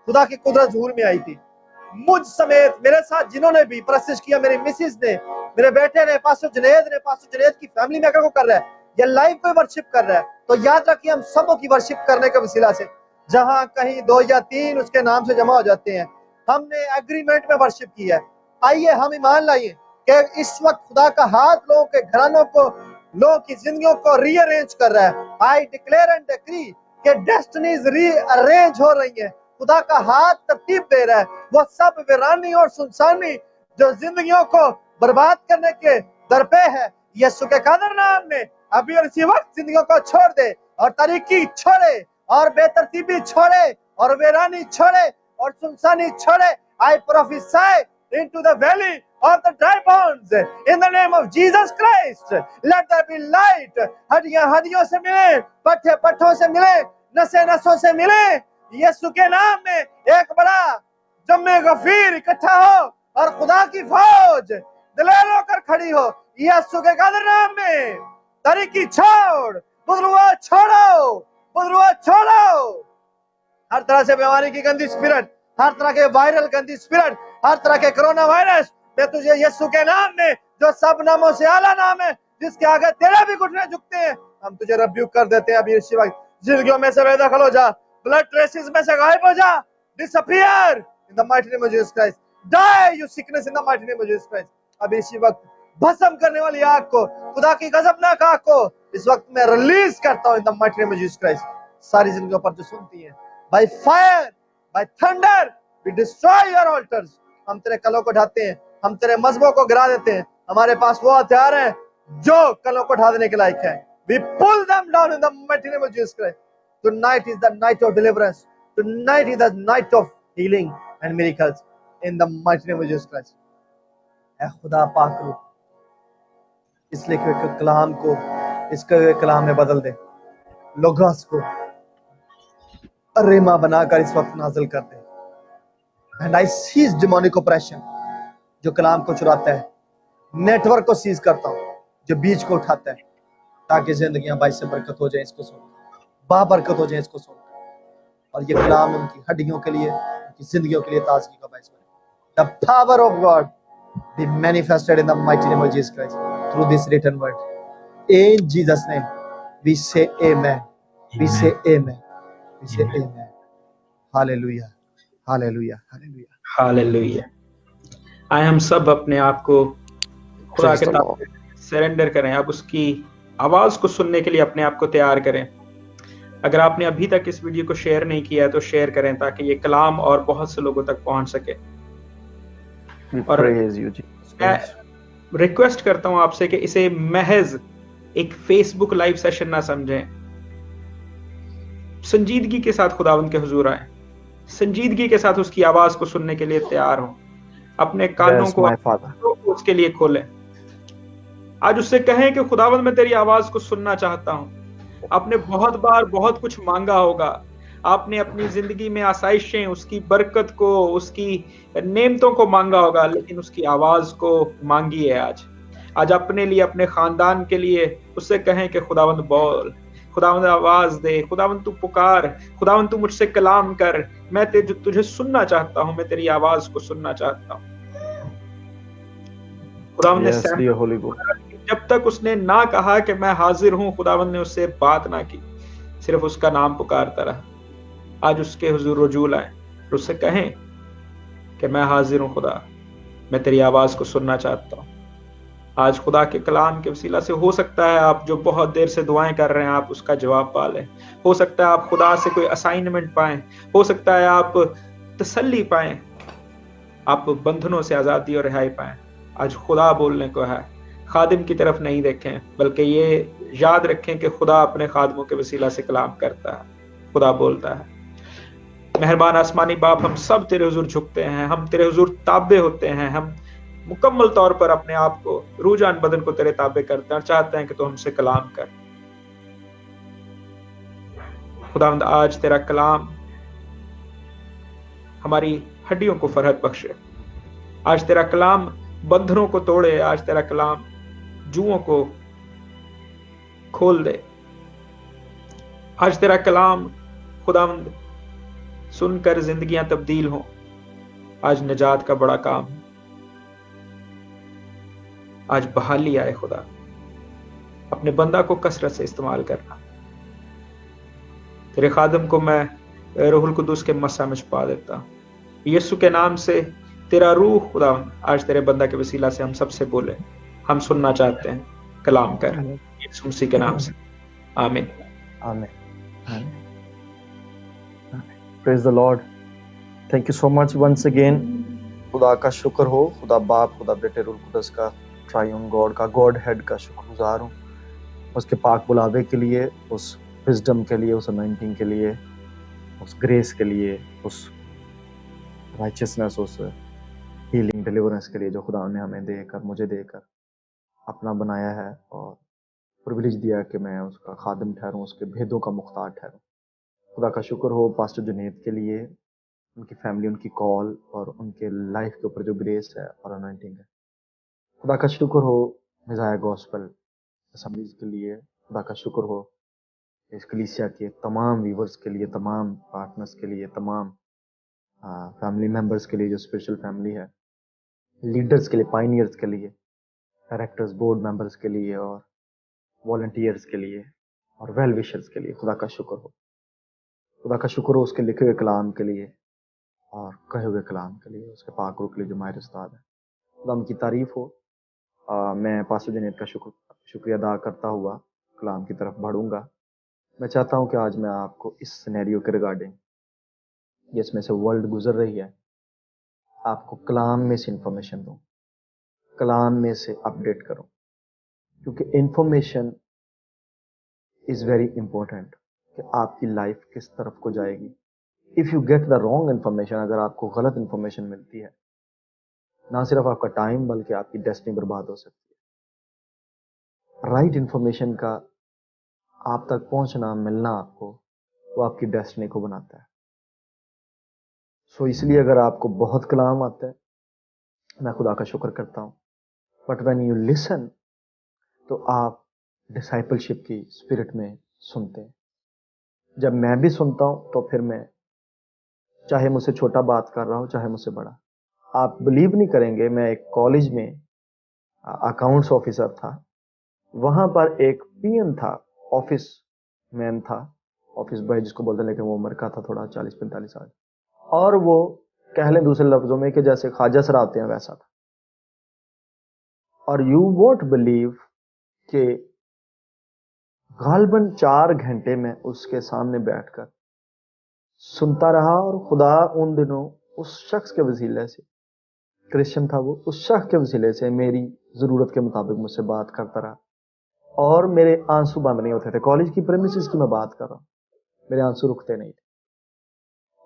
खुदा की कुदरत ज़हूर में आई थी। मुझ समेत मेरे साथ जिन्होंने भी प्रस्तिश किया, मेरी मिसेस ने, मेरे बेटे ने, पास्टर जुनैद की फैमिली में अगर वो कर रहा है या लाइव कोई वर्शिप कर रहा है, तो याद रखिए हम सबों की वर्शिप करने के वसीला से, जहां कहीं 2 या 3 उसके नाम से जमा हो जाते हैं, हमने एग्रीमेंट में वर्शिप की है। आइए हम ईमान लाइए कि इस वक्त खुदा का हाथ लोगों के घरानों को, लोगों की जिंदगियों को रीअरेंज कर रहा है। आई डिक्लेयर एंड डिक्री कि डेस्टिनीज रीअरेंज हो रही है, खुदा का हाथ तरतीब दे रहा है। वो सब वीरानी और सुनसानी जो जिंदगियों को बर्बाद करने के दर पे है, यीशु के कादर नाम में अभी और इसी वक्त जिंदगियों को छोड़ दे, और तारीकी छोड़े, और बेतरतीबी छोड़े, और वीरानी छोड़े, और सुनसानी छोड़े। I prophesy into the valley of the dry bones in the name of Jesus Christ. Let there be light. हड्डियां हड्डियों से मिले, पट्टे पट्टों से मिले, नसें नसों से मिले। यीशु के नाम में एक बड़ा जम्मे गफीर इकट्ठा हो, और खुदा की फौज दिलेर होकर खड़ी हो यीशु के कदर नाम में। तरीकी छोड़, बुजुर्गों छोड़ो, बुजुर्गों छोड़ो। हर तरह से बीमारी की गंदी स्पिरिट, हर तरह के वायरल गंदी स्पिरिट, हर तरह के कोरोना वायरस, मैं तुझे यीशु के नाम में, जो सब नामों से आला नाम है, जिसके आगे तेरे भी घुटने झुकते हैं, हम तुझे रिब्यूक कर देते हैं अभी इसी वक्त। जिंदगियों में से बेदखल हो जा, ब्लड ट्रेसेस में से गायब हो जा, disappear in the mighty name of Jesus Christ. Die you sickness in the mighty name of Jesus Christ. अभी इसी वक्त भस्म करने वाली आग को, खुदा की गजबनाक आग को इस वक्त मैं रिलीज करता हूं इन the mighty name of Jesus Christ. सारी जिंदगियों पर जो सुनती है, by fire, by thunder, we destroy your altars। हम तेरे कलों को ढाते हैं, हम तेरे मजहबों को गिरा देते हैं। हमारे पास वो हथियार है जो कलों को ढा देने के लायक है। We pull them down in the mighty name of Jesus Christ। Tonight is the night of deliverance। Tonight is the night of healing and miracles in the mighty name of Jesus Christ। ऐ खुदा पाक रूह, इस लिखे हुए कलाम को इसके हुए कलाम में बदल दे। लोगोस को रेमा बनाकर इस वक्त नाजिल कर दे। And I seize demonic operation, जो कलाम को चुराता है, नेटवर्क को सीज करता हूँ, जो बीज को उठाता है, ताकि जिंदगियां बाईस से बरकत हो जाए इसको सुनकर, बाबरकत हो जाए इसको सुनकर, और ये कलाम उनकी हड्डियों के लिए, उनकी जिंदगियों के लिए ताजगी का बायस बने। The power of God be manifested in the mighty name of Jesus Christ through this written word. In Jesus name we say amen, we say amen, we say amen. Hallelujah, hallelujah, hallelujah, hallelujah. आए हम सब अपने आप को खुदा के ताबे surrender करें। आप उसकी आवाज को सुनने के लिए अपने आप को तैयार करें। अगर आपने अभी तक इस वीडियो को शेयर नहीं किया है तो शेयर करें, ताकि ये कलाम और बहुत से लोगों तक पहुंच सके। और मैं रिक्वेस्ट करता हूं आपसे कि इसे महज एक फेसबुक लाइव सेशन ना समझें। संजीदगी के साथ खुदावंद के हुजूर आए, संजीदगी के साथ उसकी आवाज को सुनने के लिए तैयार हो। अपने कानों को उसके लिए खोलें। आज उससे कहें कि खुदावंद मैं तेरी आवाज को सुनना चाहता हूं। आपने बहुत बार बहुत कुछ मांगा होगा, आपने अपनी जिंदगी में आसाइशें, उसकी बरकत को, उसकी नेमतों को मांगा होगा, लेकिन उसकी आवाज को मांगी है आज अपने लिए, अपने खानदान के लिए। उससे कहें कि खुदावंद बोल, खुदावंद आवाज दे, खुदावंद तू पुकार, खुदावंद तू मुझसे कलाम कर। मैं तुझे सुनना चाहता हूं, मैं तेरी आवाज को सुनना चाहता हूं। खुदावंद ने जब तक उसने ना कहा कि मैं हाजिर हूं, खुदावंद ने उससे बात ना की, सिर्फ उसका नाम पुकारता रहा। आज उसके हुजूर रुजूल आए, उससे कहें कि मैं हाजिर हूं खुदा, मैं तेरी आवाज को सुनना चाहता हूं। आज खुदा के कलाम के वसीला से हो सकता है आप जो बहुत देर से दुआएं कर रहे हैं, आप उसका जवाब पा लें। हो सकता है आप खुदा से कोई असाइनमेंट पाएं, हो सकता है आप तसल्ली पाएं, आप बंधनों से आजादी और रिहाई पाएं। आज खुदा बोलने को है, खादिम की तरफ नहीं देखें, बल्कि ये याद रखें कि खुदा अपने खादमों के वसीला से कलाम करता है, खुदा बोलता है। मेहरबान आसमानी बाप, हम सब तेरे हुजूर झुकते हैं, हम तेरे हुजूर ताबे होते हैं, हम मुकम्मल तौर पर अपने आप को, रूजान बदन को तेरे ताबे करते हैं और चाहते हैं कि तू हमसे कलाम कर। खुदावंद आज तेरा कलाम हमारी हड्डियों को फरहत बख्शे। आज तेरा कलाम बंधनों को तोड़े, आज तेरा कलाम जुओं को खोल दे। आज तेरा कलाम खुदावंद सुनकर जिंदगियां तब्दील हों। आज निजात का बड़ा काम, आज बहाली आए। खुदा अपने बंदा को कसरत से इस्तेमाल करना। तेरे खादम को मैं रूहुल कुदूस के मस्सा में छुपा देता हूं। यीशु के नाम से तेरा रूह खुदावंद आज तेरे बंदा के वसीला से हम सबसे बोले, हम सुनना चाहते हैं, कलाम कर, यीशु मसीह के नाम से, आमीन, आमीन। Praise the lord. Thank you so much once again. खुदा का शुक्र हो, खुदा बाप, खुदा बेटे, रूह कुदस का, ट्राइयून गॉड का, गॉड हेड का शुक्रगुजार हूँ, उसके पाक बुलावे के लिए, उस विजडम के लिए, उस अनॉइंटिंग के लिए, उस ग्रेस के लिए, उस राइचियसनेस, उस हीलिंग डिलीवरेंस के लिए जो खुदा ने हमें देकर, मुझे देकर अपना बनाया है और प्रिविलेज दिया कि मैं उसका खादिम ठहरूं, उसके भेदों का मुख्तार ठहरूं। खुदा का शुक्र हो पास्टर जुनैद के लिए, उनकी फैमिली, उनकी कॉल और उनके लाइफ के ऊपर जो ग्रेस है और अनॉइंटिंग है। खुदा का शुक्र हो मिज़ाया गॉस्पेल असेंबलीज के लिए, खुदा का शुक्र हो इस कलीसिया के तमाम व्यूवर्स के लिए, तमाम पार्टनर्स के लिए, तमाम फैमिली मेंबर्स के लिए, जो स्पिरिचुअल फैमिली है, लीडर्स के लिए, पाइनियर्स के लिए, डायरेक्टर्स, बोर्ड मेंबर्स के लिए और वॉलंटियर्स के लिए और वेल विशर्स के लिए खुदा का शुक्र हो। खुदा का शुक्र हो उसके लिखे हुए कलाम के लिए और कहे हुए कलाम के लिए, उसके पाक रूह के लिए जो माहिर उस्ताद है। खुदा उनकी तारीफ हो। मैं पास्टर जुनैद का शुक्रिया अदा करता हुआ कलाम की तरफ बढ़ूंगा। मैं चाहता हूं कि आज मैं आपको इस सिनेरियो के रिगार्डिंग, जिसमें से वर्ल्ड गुजर रही है, आपको कलाम में से इंफॉर्मेशन दूं, कलाम में से अपडेट करूं, क्योंकि इंफॉर्मेशन इज वेरी इंपॉर्टेंट कि आपकी लाइफ किस तरफ को जाएगी। If you get the wrong information, अगर आपको गलत इंफॉर्मेशन मिलती है, ना सिर्फ आपका टाइम बल्कि आपकी डेस्टिनी बर्बाद हो सकती है। राइट इंफॉर्मेशन का आप तक पहुंचना, मिलना आपको, वो आपकी डेस्टिनी को बनाता है। सो इसलिए अगर आपको बहुत कलाम आता है, मैं खुदा का शुक्र करता हूं, बट व्हेन यू लिसन, तो आप डिसाइपलशिप की स्पिरिट में सुनते हैं। जब मैं भी सुनता हूं तो फिर मैं, चाहे मुझसे छोटा बात कर रहा हो, चाहे मुझसे बड़ा, आप बिलीव नहीं करेंगे, मैं एक कॉलेज में अकाउंट्स ऑफिसर था, वहां पर एक पीएन था, ऑफिस मैन था, ऑफिस बॉय जिसको बोलते हैं, लेकिन वो उम्र का था थोड़ा, 40-45 साल, और वो कह लें दूसरे लफ्जों में कि जैसे ख्वाजा सर आते हैं वैसा था। और यू वोंट बिलीव कि गालबन 4 घंटे में उसके सामने बैठकर सुनता रहा, और खुदा उन दिनों उस शख्स के वसीले से, क्रिश्चियन था वो, उस शख्स के वसीले से मेरी जरूरत के मुताबिक मुझसे बात करता रहा, और मेरे आंसू बंद नहीं होते थे। कॉलेज की प्रेमिसेस की मैं बात कर रहा हूं, मेरे आंसू रुकते नहीं थे।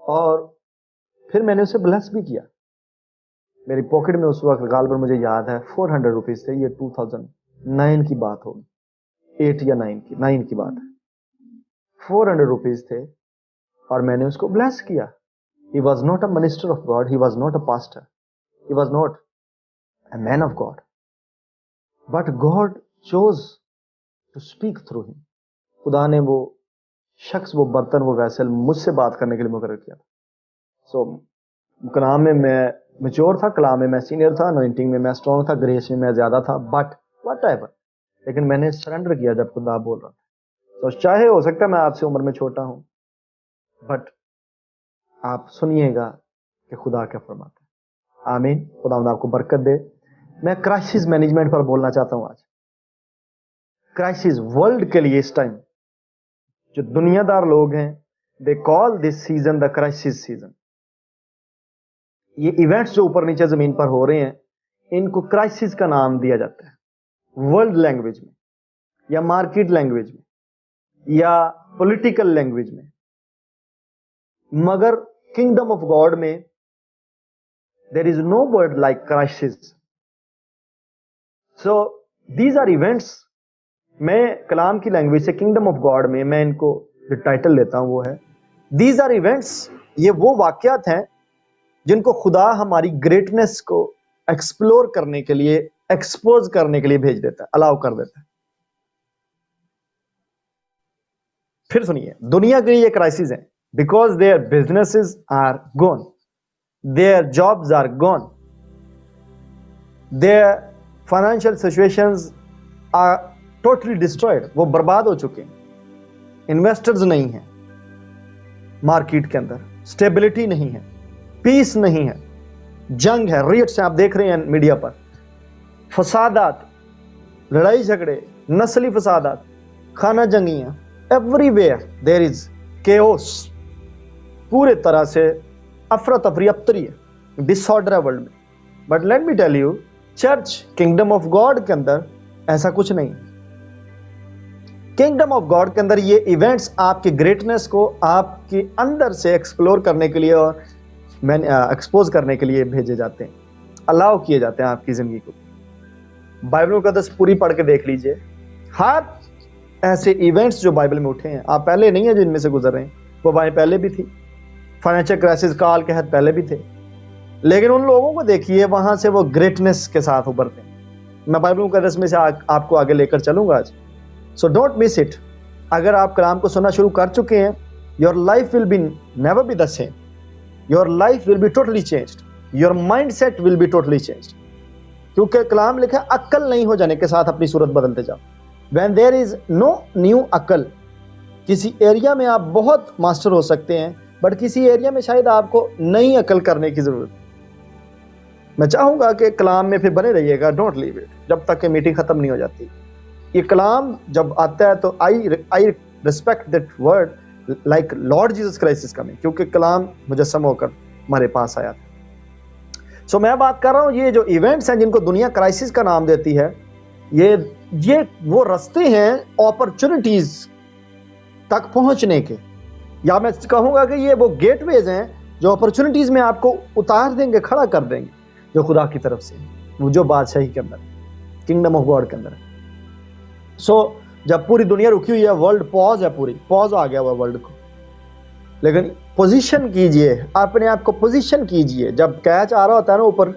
और फिर मैंने उसे ब्लेस भी किया। मेरी पॉकेट में उस वक्त गालबन मुझे याद है 400 रुपीज थे। ये 2009 की बात होगी, 8 या 9 की बात है। 400 रुपीज थे और मैंने उसको ब्लेस किया। He was not a minister of God, he was not a pastor, he was not a man of God, but God chose to speak through him. खुदा ने वो शख्स, वो बर्तन, वो वैसल मुझसे बात करने के लिए मुकर्रर किया था। सो कलाम में मैं मैच्योर था, कलाम में मैं सीनियर था, अनॉइंटिंग में मैं स्ट्रॉन्ग था, ग्रेस में मैं ज्यादा था, बट व्हाटएवर, लेकिन मैंने सरेंडर किया जब खुदा बोल रहा था। तो चाहे हो सकता है मैं आपसे उम्र में छोटा हूं, बट आप सुनिएगा कि खुदा क्या फरमाता है। आमीन। खुदा आपको बरकत दे। मैं क्राइसिस मैनेजमेंट पर बोलना चाहता हूं आज। क्राइसिस वर्ल्ड के लिए इस टाइम, जो दुनियादार लोग हैं, they call this season the crisis season. ये इवेंट्स जो ऊपर नीचे जमीन पर हो रहे हैं, इनको क्राइसिस का नाम दिया जाता है वर्ल्ड लैंग्वेज में, या मार्केट लैंग्वेज में, या पॉलिटिकल लैंग्वेज में। मगर किंगडम ऑफ गॉड में there is no word like crisis. So these are events. मैं कलाम की लैंग्वेज से किंगडम ऑफ गॉड में मैं इनको जो टाइटल लेता हूं वो है दीज आर इवेंट्स। ये वो वाकयात हैं जिनको खुदा हमारी ग्रेटनेस को एक्सप्लोर करने के लिए, एक्सपोज करने के लिए भेज देता है, अलाउ कर देता है। फिर सुनिए, दुनिया के लिए ये क्राइसिस है because their businesses are gone, their jobs are gone, their financial situations are totally destroyed. वो बर्बाद हो चुके हैं। इन्वेस्टर्स नहीं है मार्केट के अंदर, स्टेबिलिटी नहीं है, पीस नहीं है, जंग है, रियट्स आप देख रहे हैं मीडिया पर, फसादात, लड़ाई झगड़े, नस्ली फसादात, खाना जंगियां, एवरीवेयर देयर इज केओस। पूरे तरह से अफरा तफरी अफ्तरी है, डिसऑर्डर है वर्ल्ड में। But let me tell you, church kingdom of God के अंदर ऐसा कुछ नहीं। किंगडम ऑफ गॉड के अंदर ये इवेंट्स आपकी ग्रेटनेस को आपके अंदर से एक्सप्लोर करने के लिए और एक्सपोज करने के लिए भेजे जाते हैं, अलाउ किए जाते हैं आपकी जिंदगी को। बाइबल मुकद्दस पूरी पढ़ के देख लीजिए, हर ऐसे इवेंट्स जो बाइबल में उठे हैं, आप पहले नहीं है जिनमें से गुजर रहे हैं, वो बाएं पहले भी थी, फाइनेंशियल क्राइसिस काल कहत पहले भी थे, लेकिन उन लोगों को देखिए वहां से वो ग्रेटनेस के साथ उभरते हैं। मैं बाइबल मुकद्दस में से आपको आगे लेकर चलूंगा आज। So don't miss it. अगर आप कलाम को सुनना शुरू कर चुके हैं, your life will be never be the same, your life will be totally changed, your mind set will be totally changed. क्योंकि कलाम लिखा है, अक्ल नहीं हो जाने के साथ अपनी सूरत बदलते जाओ। When there is no new अक्ल, किसी एरिया में आप बहुत मास्टर हो सकते हैं, बट किसी एरिया में शायद आपको नई अकल करने की जरूरत है। मैं चाहूंगा कि कलाम में फिर बने रहिएगा, डोंट लीव इट, जब तक कि मीटिंग खत्म नहीं हो जाती। ये कलाम जब आता है तो I respect that word like Lord Jesus Christ is coming, क्योंकि कलाम मुजस्सम होकर हमारे पास आया था। सो मैं बात कर रहा हूँ, ये जो इवेंट्स हैं जिनको दुनिया क्राइसिस का नाम देती है, ये वो रास्ते हैं अपॉर्चुनिटीज तक पहुंचने के, या मैं कहूंगा कि ये वो गेटवेज हैं जो अपॉर्चुनिटीज में आपको उतार देंगे, खड़ा कर देंगे, जो खुदा की तरफ से, वो जो बादशाही के अंदर, किंगडम ऑफ गॉड के अंदर है। सो जब पूरी दुनिया रुकी हुई है, वर्ल्ड पॉज है, पूरी पॉज आ गया हुआ वर्ल्ड को, लेकिन पोजीशन कीजिए, अपने आप को पोजीशन कीजिए। जब कैच आ रहा होता है ना, ऊपर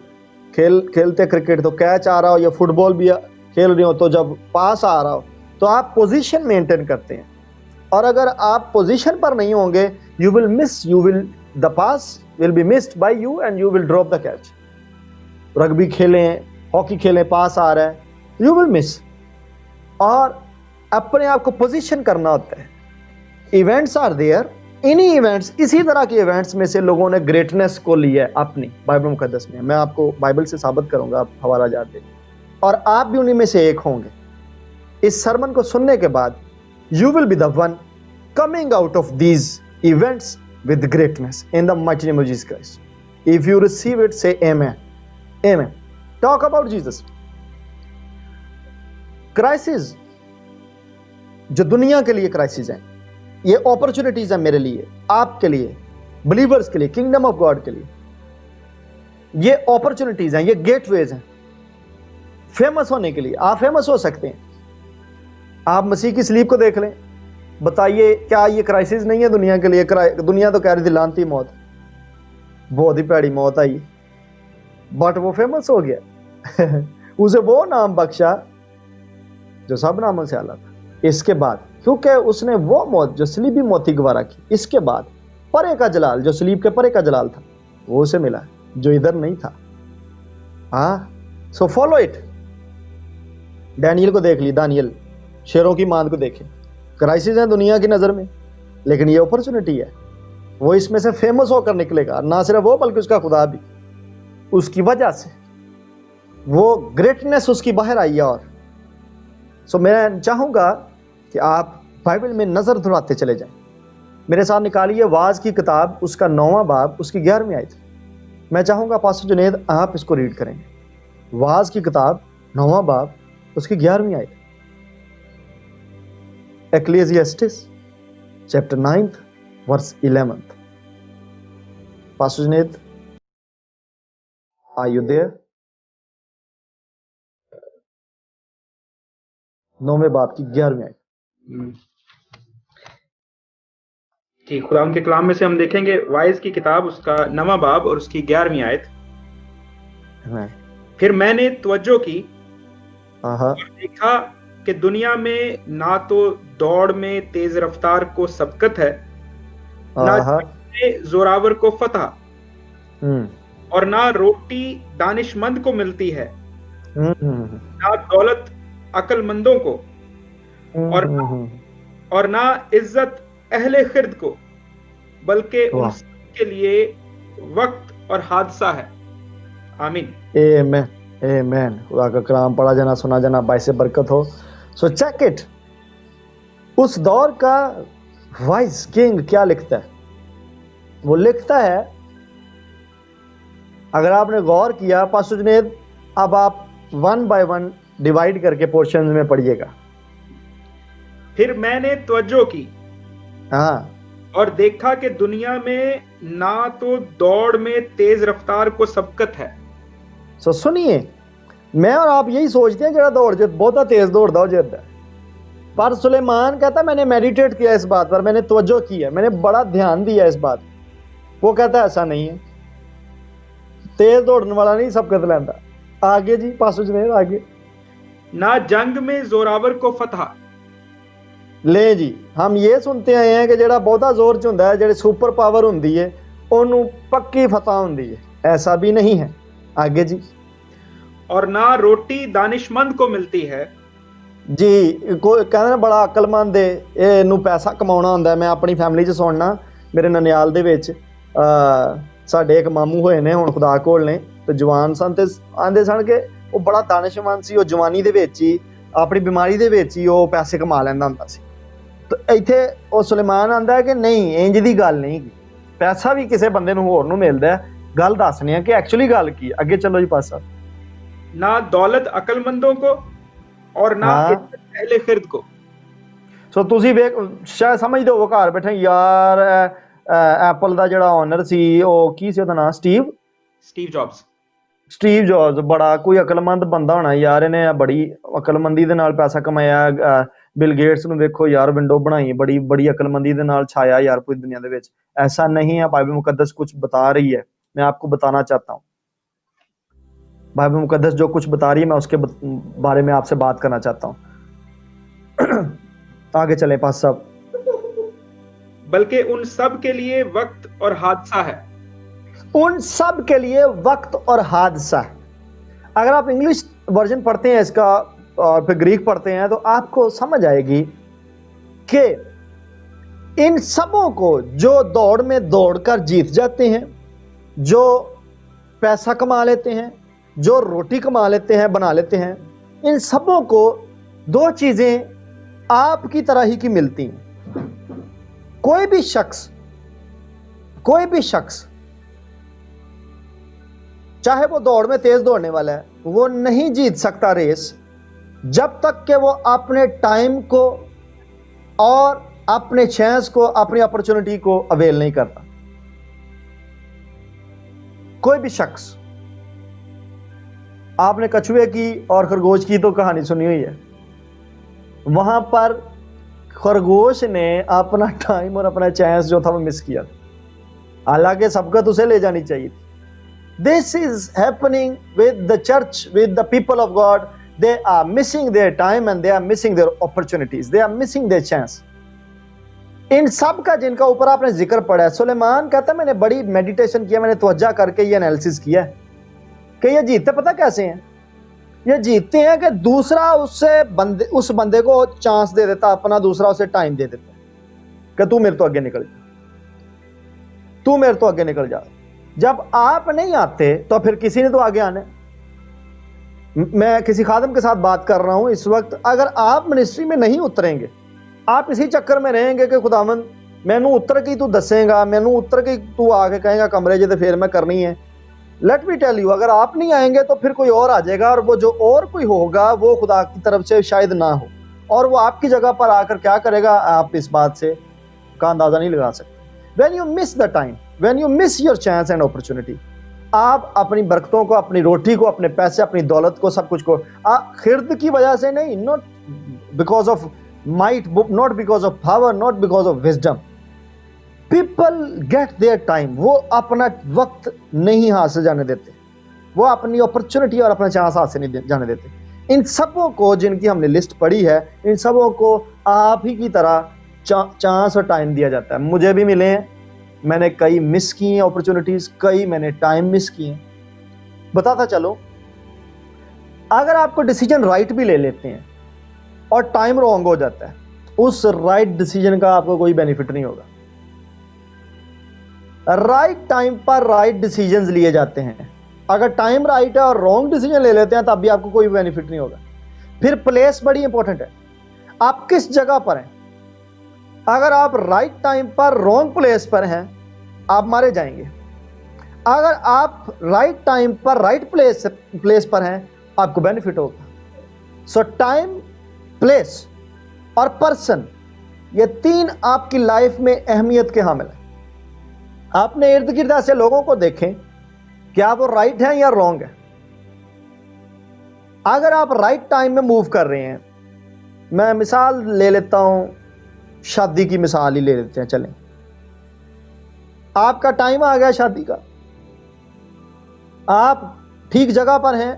खेलते क्रिकेट तो कैच आ रहा हो या फुटबॉल भी खेल रहे हो, तो जब पास आ रहा हो तो आप पोजीशन मेंटेन करते हैं। और अगर आप पोजीशन पर नहीं होंगे, you will the pass will be missed by you and you will drop the catch. Rugby खेलें, हॉकी खेलें, पास आ रहा है, यू विल मिस। और अपने आप को पोजीशन करना होता है। इवेंट्स आर देयर, इन्हीं इवेंट्स, इसी तरह के इवेंट्स में से लोगों ने ग्रेटनेस को लिया है अपनी बाइबल मुकद्दस में। मैं आपको बाइबल से साबित करूंगा, आप हवाला जाते, और आप भी उन्हीं में से एक होंगे। इस सरमन को सुनने के बाद you will be the one coming out of these events with greatness in the mighty name of Jesus Christ. If you receive it, say amen. Amen. Talk about Jesus. Crisis जो दुनिया के लिए क्राइसिस है, ये opportunities है मेरे लिए, आपके लिए, बिलीवर्स के लिए, किंगडम ऑफ गॉड के लिए। ये अपॉर्चुनिटीज हैं, ये गेटवेज हैं फेमस होने के लिए। आप फेमस हो सकते हैं। आप मसीह की स्लीप को देख लें, बताइए क्या ये क्राइसिस नहीं है दुनिया के लिए? दुनिया तो कह रही थी लानती मौत, बहुत ही पैड़ी मौत आई, बट वो फेमस हो गया उसे वो नाम बख्शा जो सब नामों से आला था। इसके बाद क्योंकि उसने वो मौत जो सलीबी मौत ही गवारा की, इसके बाद परे का जलाल, जो सलीब के परे का जलाल था, वो उसे मिला जो इधर नहीं था। So follow it. डैनियल को देख ली, दानियल शेरों की मांद को देखे। क्राइसिस है दुनिया की नजर में, लेकिन ये अपॉर्चुनिटी है। वो इसमें से फेमस होकर निकलेगा, ना सिर्फ वो बल्कि उसका खुदा भी। उसकी वजह से वो ग्रेटनेस उसकी बाहर आई है। और सो मैं चाहूंगा कि आप बाइबल में नजर दौड़ाते चले जाएं। मेरे साथ निकालिए वाज की किताब, उसका 9वां बाब, उसकी 11वीं आयत। मैं चाहूंगा पास्टर जुनैद आप इसको रीड करेंगे। वाज की किताब 9वां बाब, उसकी 11वीं आयत। Ecclesiastes chapter 9 verse 11. Pastor Junaid, are you there? 9वें बाब की 11वीं आयत। जी, खुदाम के कलाम में से हम देखेंगे वाइज की किताब, उसका 9वां बाब और उसकी 11वीं आयत। फिर मैंने तवज्जो की और देखा कि दुनिया में ना तो दौड़ में तेज रफ्तार को सबकत है, ना जोरावर को फतह, और ना रोटी दानिशमंद को मिलती है, ना दौलत अक्लमंदों को, और ना इज्जत अहले खिर्द को, बल्कि उन के लिए वक्त और हादसा है। आमीन। आमीन आमीन। खुदा का कलाम पढ़ा जाना, सुना जाना, बाइसे बरकत हो। So check it. उस दौर का वाइज किंग क्या लिखता है? वो लिखता है, अगर आपने गौर किया पास्टर जुनैद, अब आप 1 by 1 डिवाइड करके पोर्शन में पढ़िएगा। फिर मैंने तवज्जो की और देखा कि दुनिया में ना तो दौड़ में तेज रफ्तार को सबकत है। सो सुनिए, मैं और आप यही सोचते हैं जरा दौड़ जित बहुत तेज दौड़ता हो जित, पर सुलेमान कहता मैंने मेडिटेट किया इस बात पर, मैंने तवज्जो की है, मैंने बड़ा ध्यान दिया इस बात। वो कहता ऐसा नहीं है, तेज दौड़ने वाला नहीं सबकत लेंदा। आगे जी पास्टर जुनैद आगे। ना जंग में जोरावर को फतह। ले जी, हम ये सुनते आए हैं कि ਜਿਹੜਾ ਬਹੁਤਾ ਜ਼ੋਰ ਚ ਹੁੰਦਾ ਹੈ, ਜਿਹੜੇ ਸੁਪਰ ਪਾਵਰ ਹੁੰਦੀ ਹੈ, ਉਹਨੂੰ ਪੱਕੀ ਫਤਹ ਹੁੰਦੀ ਹੈ। ऐसा भी नहीं है। आगे जी। और ना रोटी दानिशमंद को मिलती है। जी, ਕੋਈ ਕਹਿੰਦੇ ਨੇ ਬੜਾ ਅਕਲਮੰਦ ਹੈ, ਇਹਨੂੰ ਪੈਸਾ ਕਮਾਉਣਾ ਹੁੰਦਾ। ਮੈਂ ਆਪਣੀ ਫੈਮਿਲੀ 'ਚ ਸੁਣਨਾ, ਮੇਰੇ ਨਨਿਆਲ ਦੇ ਵਿੱਚ ਸਾਡੇ ਇੱਕ ਮਾਮੂ ਹੋਏ ਨੇ ਹੁਣ ਖੁਦਾ ਕੋਲ ਨੇ, ਤੇ ਜਵਾਨ ਸਨ ਤੇ ਆਂਦੇ ਸਨ ਕਿ ਉਹ ਬੜਾ ਦਾਨਿਸ਼ਮੰਦ ਸੀ। ਉਹ ਜਵਾਨੀ ਦੇ ਵਿੱਚ ਹੀ ਆਪਣੀ ਬਿਮਾਰੀ ਦੇ ਵਿੱਚ ਹੀ ਉਹ ਪੈਸੇ ਕਮਾ ਲੈਂਦਾ ਹੁੰਦਾ ਸੀ। ਤੇ ਇੱਥੇ ਉਹ ਸੁਲੇਮਾਨ ਆਂਦਾ ਹੈ ਕਿ ਨਹੀਂ, ਇੰਜ ਦੀ ਗੱਲ ਨਹੀਂ, ਪੈਸਾ ਵੀ ਕਿਸੇ ਬੰਦੇ ਨੂੰ ਹੋਰ ਨੂੰ ਮਿਲਦਾ ਹੈ। ਗੱਲ ਦੱਸਣੀ ਹੈ ਕਿ ਐਕਚੁਅਲੀ ਗੱਲ ਕੀ। ਅੱਗੇ ਚਲੋ ਜੀ ਪਾਸਾ। ना दौलत अकलमंदों को और ना अहले खिर्द को। ਸੋ ਤੁਸੀਂ ਵੇਖ ਸ਼ਾਇਦ ਸਮਝਦੇ ਹੋ ਘਰ ਬੈਠੇ ਯਾਰ, ਐਪਲ ਦਾ ਜਿਹੜਾ ਓਨਰ ਸੀ, ਉਹ ਕੀ ਸੀ ਉਹਦਾ ਨਾਮ? Steve jobs. ਸਟੀਵ ਜੌਬਸ ਬੜਾ ਕੋਈ ਅਕਲਮੰਦ ਬੰਦਾ ਹੋਣਾ ਯਾਰ, ਇਹਨੇ ਬੜੀ ਅਕਲਮੰਦੀ ਦੇ ਨਾਲ ਪੈਸਾ ਕਮਾਇਆ। ਬਿਲ ਗੇਟਸ ਨੂੰ ਵੇਖੋ ਯਾਰ, ਵਿੰਡੋ ਬਣਾਈ, ਬੜੀ ਬੜੀ ਅਕਲਮੰਦੀ ਦੇ ਨਾਲ ਛਾਇਆ यार पूरी दुनिया ਦੇ ਵਿੱਚ। ऐसा नहीं है। बाइबल मुकद्दस कुछ बता रही है, मैं आपको बताना चाहता हूँ। बाइबल मुकद्दस जो कुछ बता रही है, मैं उसके बारे में आपसे बात करना चाहता हूँ। आगे चले पास साहब। बल्कि उन सब के लिए वक्त और हादसा है। उन सब के लिए वक्त और हादसा है। अगर आप इंग्लिश वर्जन पढ़ते हैं इसका और फिर ग्रीक पढ़ते हैं, तो आपको समझ आएगी कि इन सबों को जो दौड़ में दौड़कर जीत जाते हैं, जो पैसा कमा लेते हैं, जो रोटी कमा लेते हैं, बना लेते हैं, इन सबों को दो चीजें आपकी तरह ही की मिलती हैं। कोई भी शख्स चाहे वो दौड़ में तेज दौड़ने वाला है, वो नहीं जीत सकता रेस जब तक कि वो अपने टाइम को और अपने चांस को, अपनी अपॉर्चुनिटी को अवेल नहीं करता। कोई भी शख्स। आपने कछुए की और खरगोश की तो कहानी सुनी हुई है। वहां पर खरगोश ने अपना टाइम और अपना चांस जो था वो मिस किया। हालांकि सबकत उसे ले जानी चाहिए थी। This is happening with the church, with the people of God. They are missing their time and they are missing their opportunities, they are missing their chance. इन सब का जिनका ऊपर आपने जिक्र पढ़ा है, सुलेमान कहता है मैंने बड़ी मेडिटेशन किया, मैंने तवज्जो करके ये एनालिसिस किया है कि ये जीतते पता कैसे हैं। ये जीतते हैं कि दूसरा उस बंदे को चांस दे देता अपना, दूसरा उसे टाइम दे देता कि तू मेरे तो आगे निकल जा, तू मेरे तो आगे निकल जा। जब आप नहीं आते तो फिर किसी ने तो आगे आना है। मैं किसी खादम के साथ बात कर रहा हूं इस वक्त। अगर आप मिनिस्ट्री में नहीं उतरेंगे, आप इसी चक्कर में रहेंगे कि खुदावंद मैनू उतर के तू दसेगा, मैनू उतर के तू आके कहेगा कमरे च, तो फिर मैं करनी है। लेट मी टेल यू, अगर आप नहीं आएंगे तो फिर कोई और आ जाएगा, और वो जो और कोई होगा वो खुदा की तरफ से शायद ना हो, और वो आपकी जगह पर आकर क्या करेगा आप इस बात से का अंदाजा नहीं लगा सकते। When you miss the time, when you miss your chance and opportunity, आप अपनी बरकतों को, अपनी रोटी को, अपने पैसे, अपनी दौलत को, सब कुछ को खिर्द की वजह से नहीं, not because of might, not because of power, not because of wisdom. People get their time. वो अपना वक्त नहीं हाथ से जाने देते, वो अपनी अपॉर्चुनिटी और अपना चांस हाथ से नहीं जाने देते। इन सबों को जिनकी हमने लिस्ट पढ़ी है, इन सबों को आप ही की तरह चांस और टाइम दिया जाता है। मुझे भी मिले हैं, मैंने कई मिस की हैं अपॉर्चुनिटीज, कई मैंने टाइम मिस किए हैं। बताता चलो, अगर आपको डिसीजन राइट भी ले लेते हैं और टाइम रॉन्ग हो जाता है, उस राइट डिसीजन का आपको कोई बेनिफिट नहीं होगा। राइट टाइम पर राइट डिसीजंस लिए जाते हैं। अगर टाइम राइट है और रॉन्ग डिसीजन ले लेते हैं तब भी आपको कोई बेनिफिट नहीं होगा। फिर प्लेस बड़ी इंपॉर्टेंट है, आप किस जगह पर हैं। अगर आप राइट टाइम पर रॉन्ग प्लेस पर हैं, आप मारे जाएंगे। अगर आप राइट टाइम पर राइट प्लेस पर हैं, आपको बेनिफिट होगा। सो टाइम, प्लेस और पर्सन, ये तीन आपकी लाइफ में अहमियत के हामिल है। आपने इर्द गिर्द ऐसे लोगों को देखें, क्या वो राइट है या रॉन्ग है। अगर आप राइट टाइम में मूव कर रहे हैं, मैं मिसाल ले लेता हूं, शादी की मिसाल ही ले लेते हैं, चलें। आपका टाइम आ गया शादी का, आप ठीक जगह पर हैं,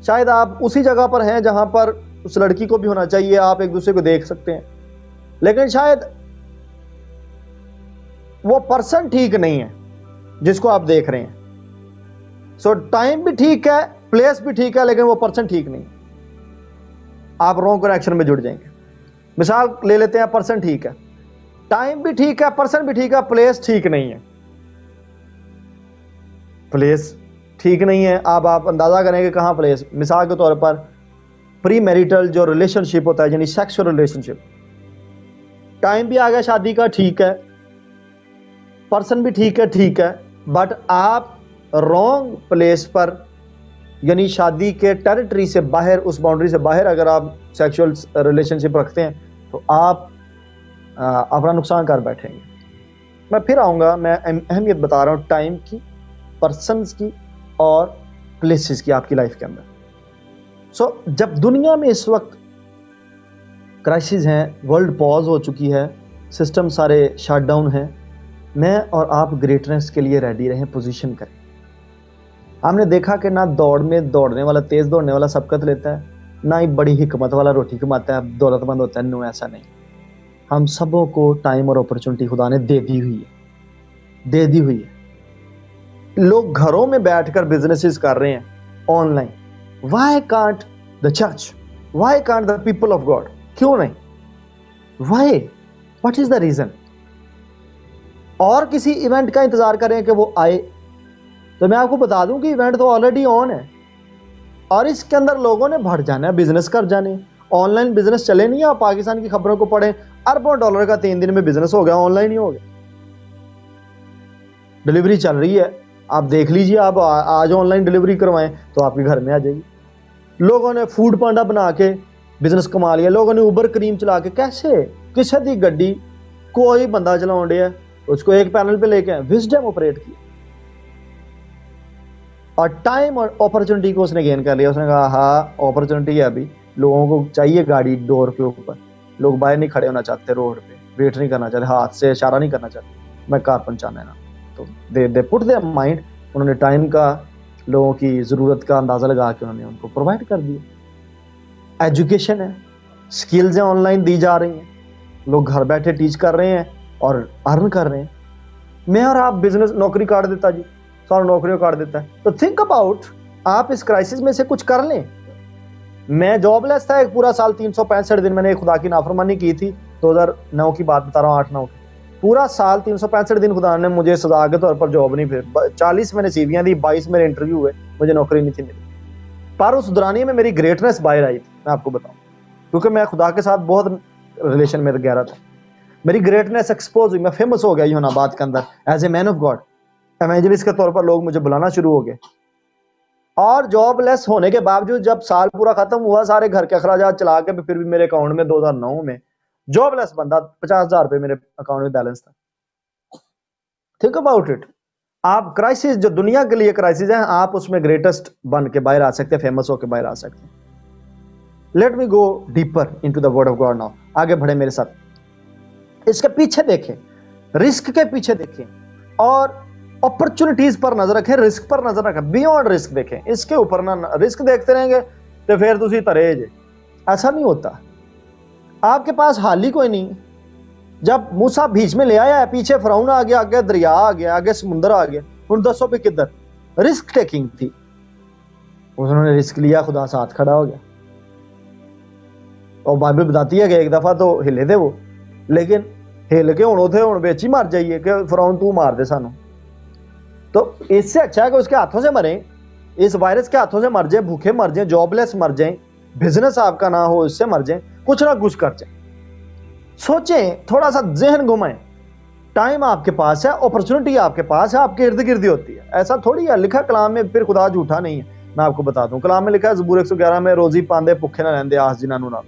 शायद आप उसी जगह पर हैं जहां पर उस लड़की को भी होना चाहिए, आप एक दूसरे को देख सकते हैं, लेकिन शायद वो पर्सन ठीक नहीं है जिसको आप देख रहे हैं। सो टाइम भी ठीक है, प्लेस भी ठीक है, लेकिन वो पर्सन ठीक नहीं, आप रॉन्ग कनेक्शन में जुड़ जाएंगे। मिसाल ले लेते हैं, पर्सन ठीक है, टाइम भी ठीक है, पर्सन भी ठीक है, प्लेस ठीक नहीं है। प्लेस ठीक नहीं है, अब आप अंदाजा करेंगे कहां प्लेस। मिसाल के तौर पर प्री मैरिटल जो रिलेशनशिप होता है, यानी सेक्सुअल रिलेशनशिप, टाइम भी आ गया शादी का, ठीक है, पर्सन भी ठीक है, बट आप रॉन्ग प्लेस पर, यानी शादी के टेरिटरी से बाहर, उस बाउंड्री से बाहर अगर आप सेक्सुअल रिलेशनशिप रखते हैं तो आप अपना नुकसान कर बैठेंगे। मैं फिर आऊंगा, मैं अहमियत बता रहा हूं टाइम की, पर्सन्स की और प्लेसेस की आपकी लाइफ के अंदर। सो जब दुनिया में इस वक्त क्राइसिस हैं, वर्ल्ड पॉज हो चुकी है, सिस्टम सारे शट डाउन हैं, मैं और आप ग्रेटनेस के लिए रेडी रहें, पोजीशन करें। हमने देखा कि ना दौड़ में दौड़ने वाला, तेज दौड़ने वाला सबकत लेता है, ना ही बड़ी हिकमत वाला रोटी कमाता है, दौलतमंद होता है। नो, ऐसा नहीं। हम सबों को टाइम और अपॉर्चुनिटी खुदा ने दे दी हुई है। लोग घरों में बैठकर बिजनेसेस कर रहे हैं online. Why can't the church, why can't the people of God? क्यों नहीं? Why? What is the reason? और किसी इवेंट का इंतजार करें कि वो आए? तो मैं आपको बता दूं कि इवेंट तो ऑलरेडी ऑन है और इसके अंदर लोगों ने भर जाना है, बिजनेस कर जाने। ऑनलाइन बिजनेस चले नहीं, आप पाकिस्तान की खबरों को पढ़ें, अरबों डॉलर का 3 दिन में बिजनेस हो गया, ऑनलाइन ही हो गया। डिलीवरी चल रही है, आप देख लीजिए, आप आज ऑनलाइन डिलीवरी करवाएं तो आपके घर में आ जाएगी। लोगों ने फूड पांडा बना के बिजनेस कमा लिया, लोगों ने उबर क्रीम चला के, कैसे किसी दी गड्डी कोई बंदा चलाउंड है, उसको एक पैनल पे लेके विजडम ऑपरेट किया और टाइम और अपॉर्चुनिटी को उसने गेन कर लिया। उसने कहा हाँ अपॉर्चुनिटी है, अभी लोगों को चाहिए गाड़ी डोर के ऊपर, लोग बाहर नहीं खड़े होना चाहते, रोड पे वेट नहीं करना चाहते, हाथ से इशारा नहीं करना चाहते, मैं कार पहुंचाना है ना। तो दे पुट देयर माइंड, उन्होंने टाइम का, लोगों की जरूरत का अंदाजा लगा के उन्होंने उनको प्रोवाइड कर दिया। एजुकेशन है, स्किल्स हैं, ऑनलाइन दी जा रही हैं, लोग घर बैठे टीच कर रहे हैं और अर्न कर रहे हैं। मैं और आप बिजनेस नौकरी काट देता जी, सारा नौकरियों काट देता है। तो थिंक अबाउट, आप इस क्राइसिस में से कुछ कर लें। मैं जॉबलेस था एक पूरा साल, 365 दिन मैंने खुदा की नाफरमानी की थी। 2009 की बात बता रहा हूँ, 8-9 की, पूरा साल 365 दिन खुदा ने मुझे सजा के तौर पर जॉब नहीं, फिर 40 मैंने सीवियां दी, 22 मेरे इंटरव्यू हुए, मुझे नौकरी नहीं थी मिली। पर उस दौरानिए में मेरी ग्रेटनेस बाहर आई थी, मैं आपको बताऊं, क्योंकि मैं खुदा के साथ बहुत रिलेशन में गहरा था। मेरी ग्रेटनेस एक्सपोज हुई, मैं फेमस हो गया यूनाबाद के अंदर as a man of God, evangelist के तौर पर लोग मुझे बुलाना शुरू हो गए। और जॉबलेस होने के बावजूद जब साल पूरा खत्म हुआ, सारे घर के अखराजात चला के, फिर भी मेरे अकाउंट में 2009 में जॉबलेस बंदा 50,000 रुपए मेरे अकाउंट में बैलेंस था। Think about it. आप क्राइसिस, जो दुनिया के लिए क्राइसिस है, आप उसमें ग्रेटेस्ट बन के बाहर आ सकते हैं, फेमस होकर बाहर आ सकते हैं। Let me go deeper into the word of God now. आगे बढ़े मेरे साथ, इसके पीछे देखें, रिस्क के पीछे देखें और अपॉर्चुनिटीज पर नजर रखें, रिस्क पर नजर रखें, बियॉन्ड रिस्क देखें। इसके ऊपर ना रिस्क देखते रहेंगे तो फिर तुसी तरे जे, ऐसा नहीं होता। आपके पास हाल ही कोई नहीं। जब मूसा बीच में ले आया है, पीछे फिरौन आ गया, आगे दरिया आ गया, आगे समुद्र आ गया, उन 10 पे किधर रिस्क टेकिंग थी, उन्होंने रिस्क लिया, खुदा साथ खड़ा हो गया। और बाइबल बताती है कि एक दफा तो हिले थे वो, लेकिन हिल के हुण उथे हुण बेच ही मर जाइए कि फिरौन तू मार दे सानू। तो इससे अच्छा है कि उसके हाथों से मरे, इस वायरस के हाथों से मर जाए, भूखे मर जाए, जॉबलेस मर जाए, बिजनेस आपका ना हो इससे मर जाए, कुछ ना कुछ कर जाए। सोचें, थोड़ा सा जहन घुमाएं। टाइम आपके पास है, अपॉर्चुनिटी आपके पास है, आपके इर्द गिर्द होती है। ऐसा थोड़ी है, लिखा कलाम में, फिर खुदा झूठा नहीं है। मैं आपको बता दूं, कलाम में लिखा है ज़बूर 111 में, रोजी पांदे भुखे ना रहंदे आस जिन्हां ना।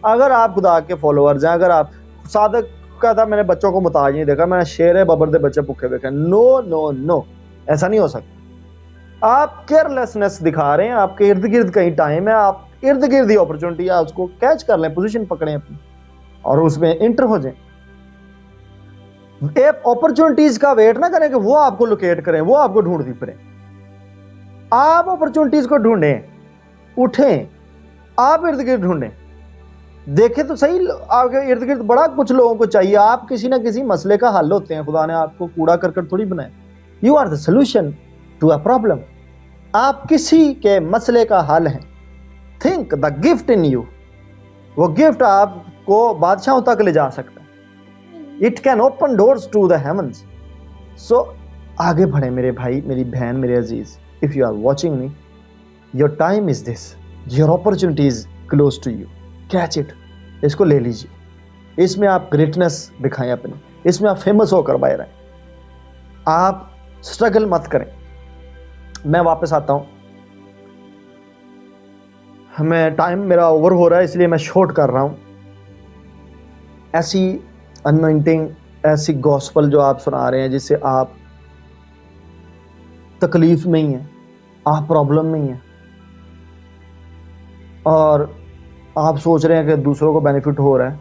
अगर आप खुदा के फॉलोअर्स हैं, अगर आप सादक कहता मैंने बच्चों को मुताज नहीं देखा, मैंने शेर बबर दे बच्चे भुखे देखे, नो नो नो, ऐसा नहीं हो सकता। आप केयरलेसनेस दिखा रहे हैं, आपके इर्द गिर्द कहीं टाइम है, आप इर्द गिर्द अपॉर्चुनिटी है, उसको कैच कर लें, पोजीशन पकड़ें अपनी और उसमें इंटर हो जाएं। अपॉर्चुनिटीज का वेट ना करें कि वो आपको लोकेट करें, वो आपको ढूंढती फिरें। आप अपॉर्चुनिटीज को ढूंढें, उठें, आप इर्द गिर्द ढूंढें, देखें तो सही, आपके इर्द गिर्द बड़ा कुछ लोगों को चाहिए। आप किसी ना किसी मसले का हल होते हैं, खुदा ने आपको कूड़ा करकट थोड़ी बनाया। You are the solution to a problem. आप किसी के मसले का हल हैं। Think the gift in you, वो गिफ्ट आपको बादशाहों तक ले जा सकता है। It can open doors to the heavens. So आगे बढ़े मेरे भाई, मेरी बहन, मेरे अजीज। If you are watching me, your time is this, your opportunity is close to you, catch it. इसको ले लीजिए, इसमें आप ग्रेटनेस दिखाएं अपनी, इसमें आप फेमस होकर बाहर आए। आप स्ट्रगल मत करें। मैं वापस आता हूं, मैं टाइम मेरा ओवर हो रहा है इसलिए मैं शॉर्ट कर रहा हूं। ऐसी अनॉइंटिंग, ऐसी गॉस्पल जो आप सुना रहे हैं जिससे आप तकलीफ में ही हैं, आप प्रॉब्लम में ही हैं और आप सोच रहे हैं कि दूसरों को बेनिफिट हो रहा है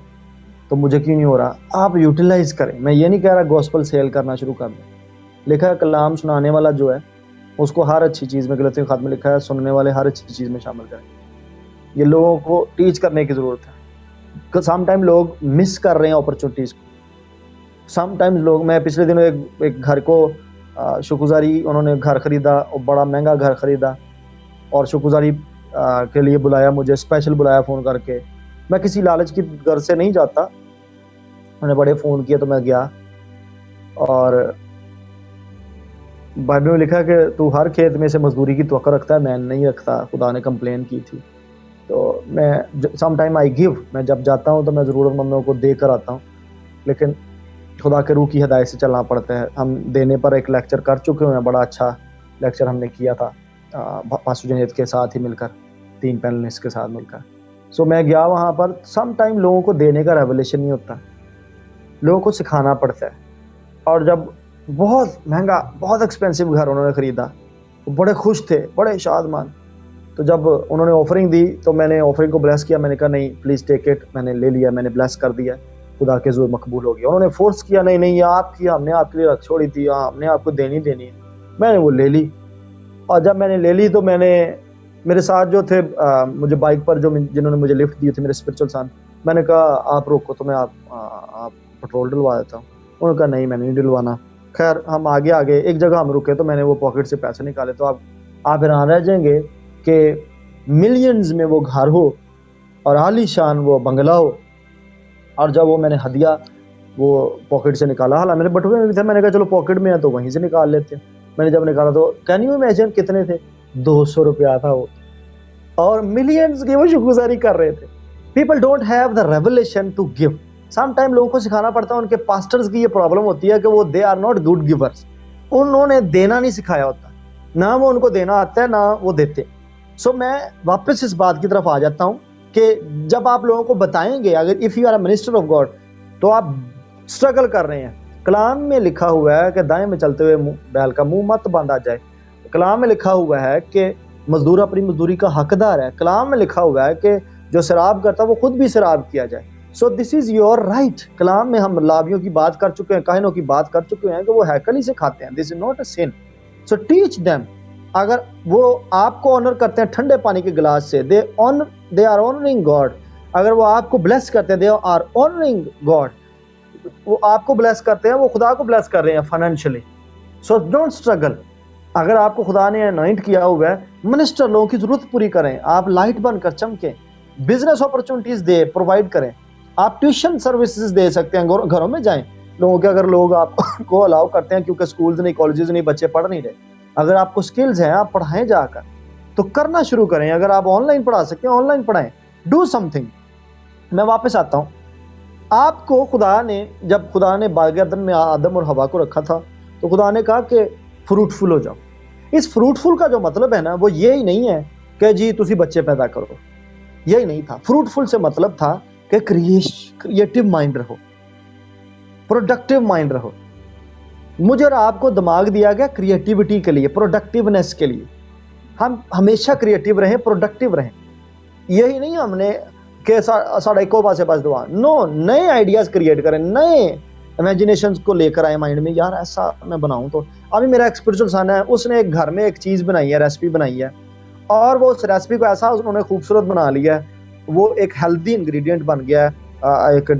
तो मुझे क्यों नहीं हो रहा। आप यूटिलाइज करें। मैं ये नहीं कह रहा गॉस्पल सेल करना शुरू कर दें। लिखा है कलाम सुनाने वाला जो है उसको हर अच्छी चीज़ में, गलतियों खात में लिखा है सुनने वाले हर अच्छी चीज़ में शामिल करें। ये लोगों को टीच करने की ज़रूरत है। सम टाइम लोग मिस कर रहे हैं अपॉर्चुनिटीज़ को। सम टाइम्स लोग, मैं पिछले दिनों एक घर को शुक्रगुजारी, उन्होंने घर खरीदा और बड़ा महंगा घर खरीदा और शुक्रगुजारी के लिए बुलाया, मुझे स्पेशल बुलाया फ़ोन करके। मैं किसी लालच की घर से नहीं जाता, मैंने बड़े फ़ोन किया तो मैं गया और बाइबल में लिखा कि तू हर खेत में से मजदूरी की तवक्को रखता है, मैं नहीं रखता। खुदा ने कंप्लेन की थी। तो मैं सम टाइम आई गिव, मैं जब जाता हूँ तो मैं ज़रूरतमंदों को दे कर आता हूँ, लेकिन खुदा के रूह की हिदायत से चलना पड़ता है। हम देने पर एक लेक्चर कर चुके हैं, बड़ा अच्छा लेक्चर हमने किया था पास्टर जुनैद के साथ ही मिलकर, 3 पैनलिस्ट के साथ मिलकर। सो मैं गया वहाँ पर। सम टाइम लोगों को देने का रेवलेशन नहीं होता, लोगों को सिखाना पड़ता है। और जब बहुत महंगा, बहुत एक्सपेंसिव घर उन्होंने ख़रीदा, वो बड़े खुश थे, बड़े शादमान। तो जब उन्होंने ऑफरिंग दी तो मैंने ऑफरिंग को ब्लेस किया। मैंने कहा नहीं प्लीज़ टेक इट, मैंने ले लिया, मैंने ब्लेस कर दिया, खुदा के ज़ोर मकबूल हो गया। उन्होंने फोर्स किया, नहीं नहीं ये आपकी, हमने आपके लिए रख छोड़ी थी, हमने आपको देनी है। मैंने वो ले ली और जब मैंने ले ली तो मैंने, मेरे साथ जो थे मुझे बाइक पर जो जिन्होंने मुझे लिफ्ट दी थी, मेरे स्पिरिचुअल सन, मैंने कहा आप रोको तो मैं आप पेट्रोल डलवा देता हूँ। उन्होंने कहा नहीं मैंने नहीं डलवाना। खैर हम आगे एक जगह हम रुके तो मैंने वो पॉकेट से पैसे निकाले। तो आप हैरान रह जाएंगे कि मिलियंस में वो घर हो और आलीशान वो बंगला हो, और जब वो मैंने हदिया वो पॉकेट से निकाला, हालांकि मेरे बटुए में भी था, मैंने कहा चलो पॉकेट में है तो वहीं से निकाल लेते हैं। मैंने जब निकाला तो कैन यू इमेजिन कितने थे, 200 रुपया था वो, और मिलियंस की वो शुक्रगुजारी कर रहे थे। People don't have the revelation to give. Some time लोगों को सिखाना पड़ता है। उनके पास्टर्स की ये प्रॉब्लम होती है कि वो they are not good givers. उन्होंने देना नहीं सिखाया होता, ना वो उनको देना आता है ना वो देते। सो मैं वापस इस बात की तरफ आ जाता हूँ कि जब आप लोगों को बताएंगे, अगर if you are a minister of God, तो आप स्ट्रगल कर रहे हैं। कलाम में लिखा हुआ है कि दाएं में चलते हुए बैल का मुंह मत बांधा जाए। कलाम में लिखा हुआ है कि मजदूर अपनी मजदूरी का हकदार है। कलाम में लिखा हुआ है कि जो शराब करता है वो खुद भी शराब किया जाए। So this is your right. कलाम में हम लावियों की बात कर चुके हैं, काहिनों की बात कर चुके हैं कि वो हैकल ही से खाते हैं। This is not a sin, so teach them. अगर वो आपको ऑनर करते हैं ठंडे पानी के गिलास से, दे आर ऑनरिंग गॉड। अगर वो आपको ब्लेस करते हैं, दे आर ऑनरिंग गॉड। वो आपको ब्लेस करते हैं, वो खुदा को ब्लेस कर रहे हैं फाइनेंशियली। So don't struggle. अगर आपको खुदा ने अनॉइंट किया हुआ है, मिनिस्टर लोगों की जरूरत पूरी करें। आप लाइट बनकर चमकें, बिजनेस अपॉर्चुनिटीज दे प्रोवाइड करें। आप ट्यूशन सर्विसेज दे सकते हैं, घरों में जाएं लोगों के, अगर लोग आपको अलाउ करते हैं, क्योंकि स्कूल्स नहीं, कॉलेजेस नहीं, बच्चे पढ़ नहीं रहे। अगर आपको स्किल्स हैं, आप पढ़ाएं जाकर, तो करना शुरू करें। अगर आप ऑनलाइन पढ़ा सकते हैं, ऑनलाइन पढ़ाएं, डू समथिंग। मैं वापस आता हूँ। आपको खुदा ने, जब खुदा ने बाग-ए-अदन में आदम और हवा को रखा था, तो खुदा ने कहा कि फ्रूटफुल हो जाओ। इस फ्रूटफुल का जो मतलब है ना, वो ये ही नहीं है कि जी तुसी बच्चे पैदा करो, यही नहीं था। फ्रूटफुल से मतलब था कि क्रिएटिव माइंड रहो, प्रोडक्टिव माइंड रहो। मुझे और आपको दिमाग दिया गया क्रिएटिविटी के लिए, प्रोडक्टिवनेस के लिए। हम हमेशा क्रिएटिव रहें, प्रोडक्टिव रहें। यही नहीं हमने कि साढ़े एको पासे पास दुआ, नो, नए आइडियाज क्रिएट करें, नए इमेजिनेशन को लेकर आए माइंड में, यार ऐसा मैं बनाऊं। तो अभी मेरा एक स्पिरिचुअल सन है, उसने एक घर में एक चीज बनाई है, रेसिपी बनाई है, और वो उस रेसिपी को ऐसा उन्होंने खूबसूरत बना लिया है, वो एक हेल्दी इंग्रेडिएंट बन गया है, एक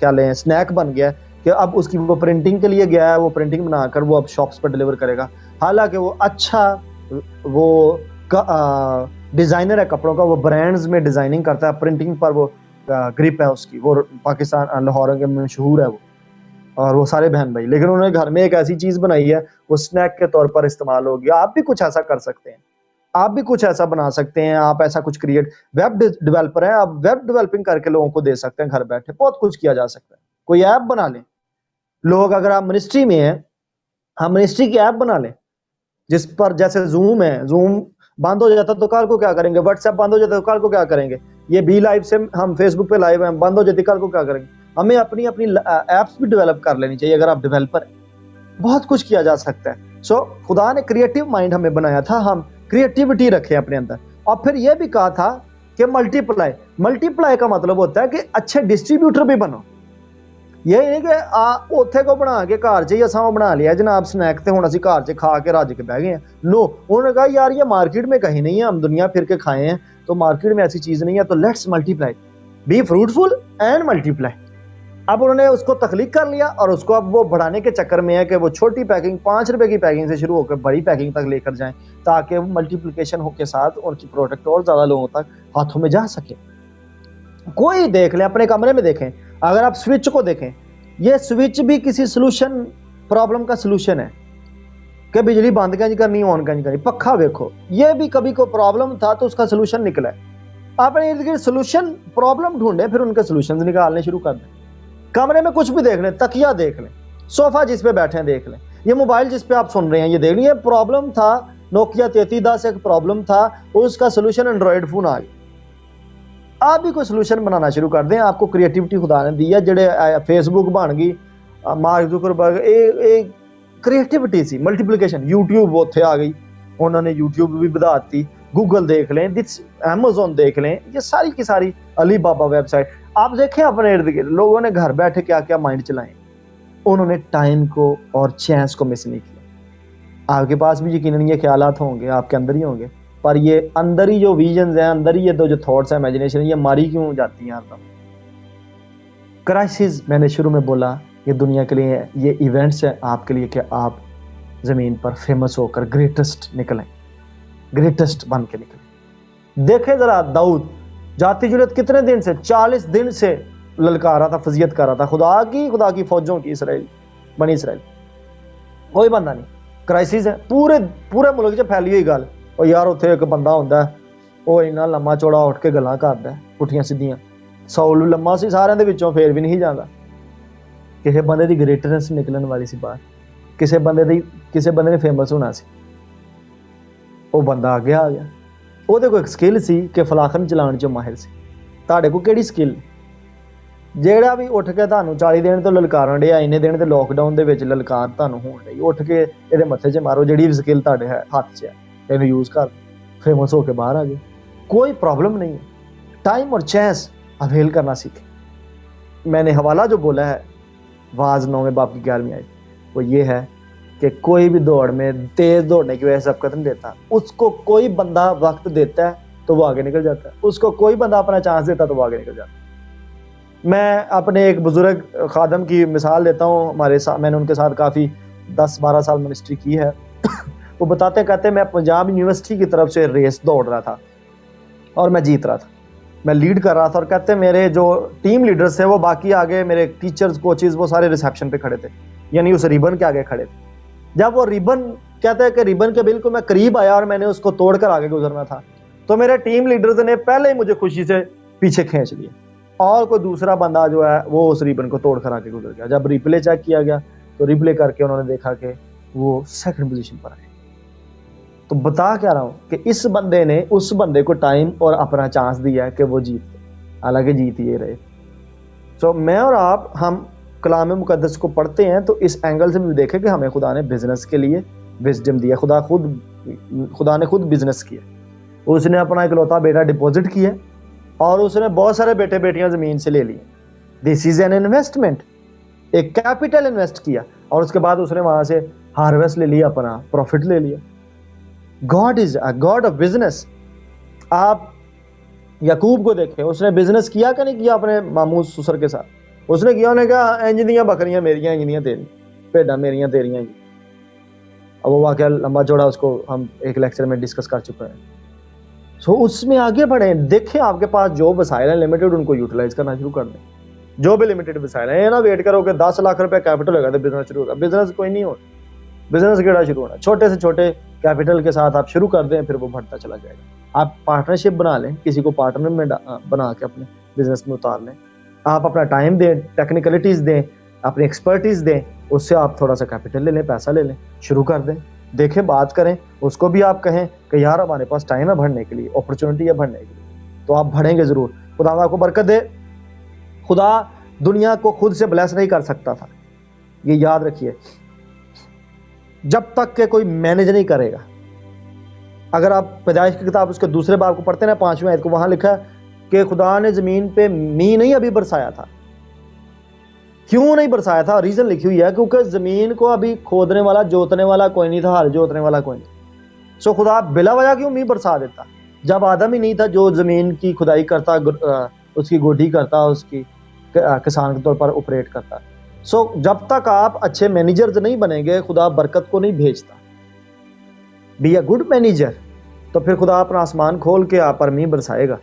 क्या लें स्नैक बन गया है कि अब उसकी वो प्रिंटिंग के लिए गया है, वो प्रिंटिंग बनाकर वो अब शॉप्स पर डिलीवर करेगा। हालांकि वो अच्छा वो डिज़ाइनर है कपड़ों का, वो ब्रांड्स में डिज़ाइनिंग करता है, प्रिंटिंग पर वो ग्रिप है उसकी, वो पाकिस्तान लाहौर के मशहूर है वो, और वो सारे बहन भाई। लेकिन उन्होंने घर में एक ऐसी चीज़ बनाई है वो स्नैक के तौर पर इस्तेमाल होगी। आप भी कुछ ऐसा कर सकते हैं, आप भी कुछ ऐसा बना सकते हैं, आप ऐसा कुछ क्रिएट, वेब डेवलपर है आप, वेब डेवलपिंग करके लोगों को दे सकते हैं घर बैठे, बहुत कुछ किया जा सकता है। कोई ऐप बना लें लोग, अगर आप मिनिस्ट्री में हैं, हम मिनिस्ट्री की ऐप बना लें जिस पर, जैसे जूम है, जूम बंद हो जाता तो कल को क्या करेंगे, व्हाट्सएप बंद हो जाता तो कल को क्या करेंगे, ये बी लाइव से हम फेसबुक पे लाइव हैं, बंद हो जाती कल को क्या करेंगे। हमें अपनी अपनी एप्स भी डेवलप कर लेनी चाहिए अगर आप डेवलपर हैं, बहुत कुछ किया जा सकता है। सो खुदा ने क्रिएटिव माइंड हमें बनाया था, हम क्रिएटिविटी रखें अपने अंदर। और फिर यह भी कहा था कि मल्टीप्लाई, मल्टीप्लाई का मतलब होता है कि अच्छे डिस्ट्रीब्यूटर भी बनो। ये नहीं कि उत्थे को बना के घर च ही असा बना लिया जनाब स्नैक, तो हुण असीं घर च खा के रज के बह गए हैं। नो, उन्होंने कहा यार ये मार्केट में कहीं नहीं है, हम दुनिया फिर के खाए हैं तो मार्केट में ऐसी चीज़ नहीं है, तो let's multiply, be fruitful and multiply. अब उन्होंने उसको तख्लीक कर लिया और उसको अब वो बढ़ाने के चक्कर में है कि वो छोटी पैकिंग 5 रुपए की पैकिंग से शुरू होकर बड़ी पैकिंग तक लेकर जाएं, ताकि मल्टीप्लिकेशन हो के साथ उनकी प्रोडक्ट और ज़्यादा लोगों तक हाथों में जा सके। कोई देख लें, अपने कमरे में देखें, अगर आप स्विच को देखें, ये स्विच भी किसी सोल्यूशन, प्रॉब्लम का सोल्यूशन है कि बिजली बंद कैसे करनी, ऑन कैसे करनी। पक्का देखो, ये भी कभी कोई प्रॉब्लम था तो उसका सोल्यूशन निकला है। अपने इर्द गिर्द सोल्यूशन, प्रॉब्लम ढूंढे, फिर उनके सोल्यूशन निकालने शुरू कर दें। कमरे में कुछ भी देख लें, तकिया देख लें, सोफा जिस पे बैठे हैं देख लें, ये मोबाइल जिस पे आप सुन रहे हैं ये देख लें, ये प्रॉब्लम था नोकिया 3310 एक प्रॉब्लम था, उसका सोल्यूशन एंड्रॉयड फोन आ गया। आप भी कोई सोल्यूशन बनाना शुरू कर दें, आपको क्रिएटिविटी खुदा ने दी है। जेडे फेसबुक बन गई, मार्क जुकरबर्ग, एक क्रिएटिविटी सी मल्टीप्लिकेशन, यूट्यूब उत्थे आ गई, उन्होंने यूट्यूब भी बढ़ा दी, गूगल देख लें, अमेज़न देख लें, ये सारी की सारी, अली बाबा वेबसाइट, आप देखें अपने इर्द गिर्द लोगों ने घर बैठे क्या क्या माइंड चलाए, उन्होंने टाइम को और चैंस को मिस नहीं किया। आपके पास भी यकीनन ये ख्यालात होंगे, आपके अंदर ही होंगे, पर ये अंदर ही जो विजन्स हैं, अंदर ही ये जो थॉट्स हैं, इमेजिनेशन, ये मारी क्यों जाती हैं हर दम। क्राइसिस, मैंने शुरू में बोला, ये दुनिया के लिए, ये इवेंट्स हैं आपके लिए कि आप ज़मीन पर फेमस होकर ग्रेटेस्ट निकलें, ग्रेटेस्ट बन के निकलें। देखें ज़रा, दाऊद जाती जुलत कितने दिन से, 40 दिन से ललकार रहा था, फजीयत कर रहा था खुदा की फौजों की, इसराइल, बनी इसराइल, कोई बंदा नहीं। क्राइसिस है, पूरे मुल्क च फैली हुई गल। और यार उत्थे एक बंदा होंदा है, वो इन्ना लम्मा चौड़ा उठ के गल्लां करदा है पुठियां सीधियां, सौलू लम्मा सी सारिਆਂ ਦੇ ਵਿੱਚੋਂ ਫੇਰ ਵੀ नहीं ਜਾਂਦਾ। ਕਿਸੇ ਬੰਦੇ ਦੀ ਗ੍ਰੇਟਨੈਸ ਨਿਕਲਣ ਵਾਲੀ ਸੀ ਬਾਹਰ, ਕਿਸੇ ਬੰਦੇ ਨੇ ਫੇਮਸ ਹੋਣਾ ਸੀ, ਉਹ ਬੰਦਾ ਅੱਗੇ ਆ ਗਿਆ। ਉਹਦੇ ਕੋਲ ਇੱਕ ਸਕਿੱਲ ਸੀ ਕਿ ਫਲਾਖਨ ਚਲਾਉਣ 'ਚ ਮਾਹਿਰ ਸੀ। ਤੁਹਾਡੇ ਕੋਲ ਕਿਹੜੀ ਸਕਿੱਲ? ਜਿਹੜਾ ਵੀ ਉੱਠ ਕੇ ਤੁਹਾਨੂੰ 40 ਦਿਨ ਤੋਂ ਲਲਕਾਰਨ ਡਿਆ, ਇੰਨੇ ਦਿਨ ਤੇ ਲੋਕਡਾਊਨ ਦੇ ਵਿੱਚ ਲਲਕਾਰ ਤੁਹਾਨੂੰ ਹੋਣ ਡਈ, ਉੱਠ ਕੇ ਇਹਦੇ ਮੱਥੇ 'ਚ ਮਾਰੋ, ਜਿਹੜੀ ਵੀ ਸਕਿੱਲ ਤੁਹਾਡੇ ਹੱਥ 'ਚ ਹੈ ਇਹਨੂੰ यूज़ कर, फेमस होके बाहर आ गए, कोई प्रॉब्लम नहीं है। टाइम और चांस अवेल करना सीखें। मैंने हवाला जो बोला है वाज 9वें बाब की 11वीं आयत, वो ये है कि कोई भी दौड़ में तेज दौड़ने की वजह से सबकत नहीं देता, उसको कोई बंदा वक्त देता है तो वो आगे निकल जाता है, उसको कोई बंदा अपना चांस देता है तो वो आगे निकल जाता है। मैं अपने एक बुजुर्ग खादम की मिसाल देता हूँ, हमारे साथ, मैंने उनके साथ काफ़ी 10-12 साल मिनिस्ट्री की है। वो बताते कहते मैं पंजाब यूनिवर्सिटी की तरफ से रेस दौड़ रहा था और मैं जीत रहा था, मैं लीड कर रहा था, और कहते मेरे जो टीम लीडर्स थे वो बाकी आगे, मेरे टीचर्स कोचेस वो सारे रिसेप्शन पे खड़े थे, यानी उस रिबन के आगे खड़े थे। जब वो रिबन, कहते हैं कि रिबन के बिल्कुल मैं करीब आया और मैंने उसको तोड़कर आगे गुजरना था, तो मेरे टीम लीडर्स ने पहले ही मुझे खुशी से पीछे खींच लिया और कोई दूसरा बंदा जो है वो उस रिबन को तोड़कर आगे गुजर गया। जब रिप्ले चेक किया गया तो रिप्ले करके उन्होंने देखा कि वो सेकंड पोजीशन पर आए। तो बता क्या रहा हूँ कि इस बंदे ने उस बंदे को टाइम और अपना चांस दिया है कि वो जीत, हालांकि जीत ये रहे। तो मैं और आप, हम कलाम मुकद्दस को पढ़ते हैं तो इस एंगल से भी देखें कि हमें खुदा ने बिजनेस के लिए विजडम दिया। खुदा ने खुद बिजनेस किया, उसने अपना इकलौता बेटा डिपॉजिट किया और उसने बहुत सारे बेटे बेटियां ज़मीन से ले लिए। दिस इज़ एन इन्वेस्टमेंट, एक कैपिटल इन्वेस्ट किया और उसके बाद उसने वहाँ से हार्वेस्ट ले लिया, अपना प्रॉफिट ले लिया। God is a God of business. आप याकूब को देखें, उसने बिजनेस किया कि नहीं किया अपने मामू ससुर के साथ? उसने किया, उन्हें कहा इंज दियां बकरियां मेरियां, इंज दियां तेरी, भेडां मेरियां तेरियां। अब वो वाकया लंबा चौड़ा उसको हम एक लेक्चर में डिस्कस कर चुके हैं। सो उसमें आगे बढ़े, देखें आपके पास जो वसाइल है लिमिटेड, उनको यूटिलाइज करना शुरू कर दें। जो भी लिमिटेड वसाइल है, ये ना वेट करो कि 10 लाख रुपए कैपिटल होगा तो बिजनेस शुरू होगा। बिजनेस कोई नहीं हो, बिजनेस केड़ा शुरू होना, छोटे से छोटे कैपिटल के साथ आप शुरू कर दें, फिर वो बढ़ता चला जाएगा। आप पार्टनरशिप बना लें, किसी को पार्टनर में बना के अपने बिजनेस में उतार लें। आप अपना टाइम दें, टेक्निकलिटीज दें, अपनी एक्सपर्टीज दें, उससे आप थोड़ा सा कैपिटल ले लें, पैसा ले लें, शुरू कर दें। देखें, बात करें, उसको भी आप कहें कि यार हमारे पास टाइम है बढ़ने के लिए, अपॉर्चुनिटी है बढ़ने के लिए, तो आप बढ़ेंगे जरूर। खुदा आपको बरकत दे। खुदा दुनिया को खुद से ब्लेस नहीं कर सकता था, ये याद रखिए, जब तक के कोई मैनेज नहीं करेगा। अगर आप पैदाइश की किताब उसके दूसरे बाब को पढ़ते हैं, 5वें आयत को, वहां लिखा है कि खुदा ने जमीन पे मींह नहीं अभी बरसाया था। क्यों नहीं बरसाया था? रीजन लिखी हुई है, क्योंकि जमीन को अभी खोदने वाला, जोतने वाला कोई नहीं था, हल जोतने वाला कोई नहीं। सो खुदा बिला वजह क्यों मींह बरसा देता? जब आदम ही नहीं था जो जमीन की खुदाई करता, उसकी गोडी करता, उसकी किसान के तौर पर ऑपरेट करता। सो जब तक आप अच्छे मैनेजर्स नहीं बनेंगे, खुदा बरकत को नहीं भेजता। बी अ गुड मैनेजर, तो फिर खुदा अपना आसमान खोल के आप पर मींह बरसाएगा।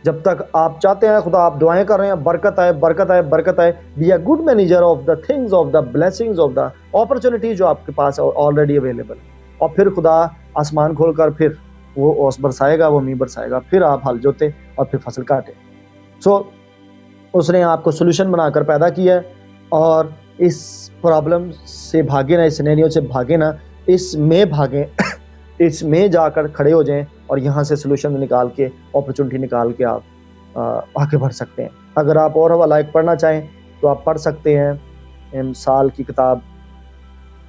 जब तक आप चाहते हैं, खुदा आप दुआएं कर रहे हैं, बरकत आए, बरकत आए, बरकत आए, be a good manager of the things, of the blessings, of the opportunity जो आपके पास ऑलरेडी अवेलेबल, और फिर खुदा आसमान खोलकर फिर वो ओस बरसाएगा, वो मींह बरसाएगा, फिर आप हल जोते और फिर फसल काटे। सो उसने आपको सोल्यूशन बनाकर पैदा किया है, और इस प्रॉब्लम से भागे ना, इस सिनेरियो से भागे ना, इसमें भागें, इसमें जाकर खड़े हो जाएं और यहाँ से सोल्यूशन निकाल के, अपॉर्चुनिटी निकाल के आप आगे बढ़ सकते हैं। अगर आप और हवाला एक पढ़ना चाहें तो आप पढ़ सकते हैं इमसाल की किताब,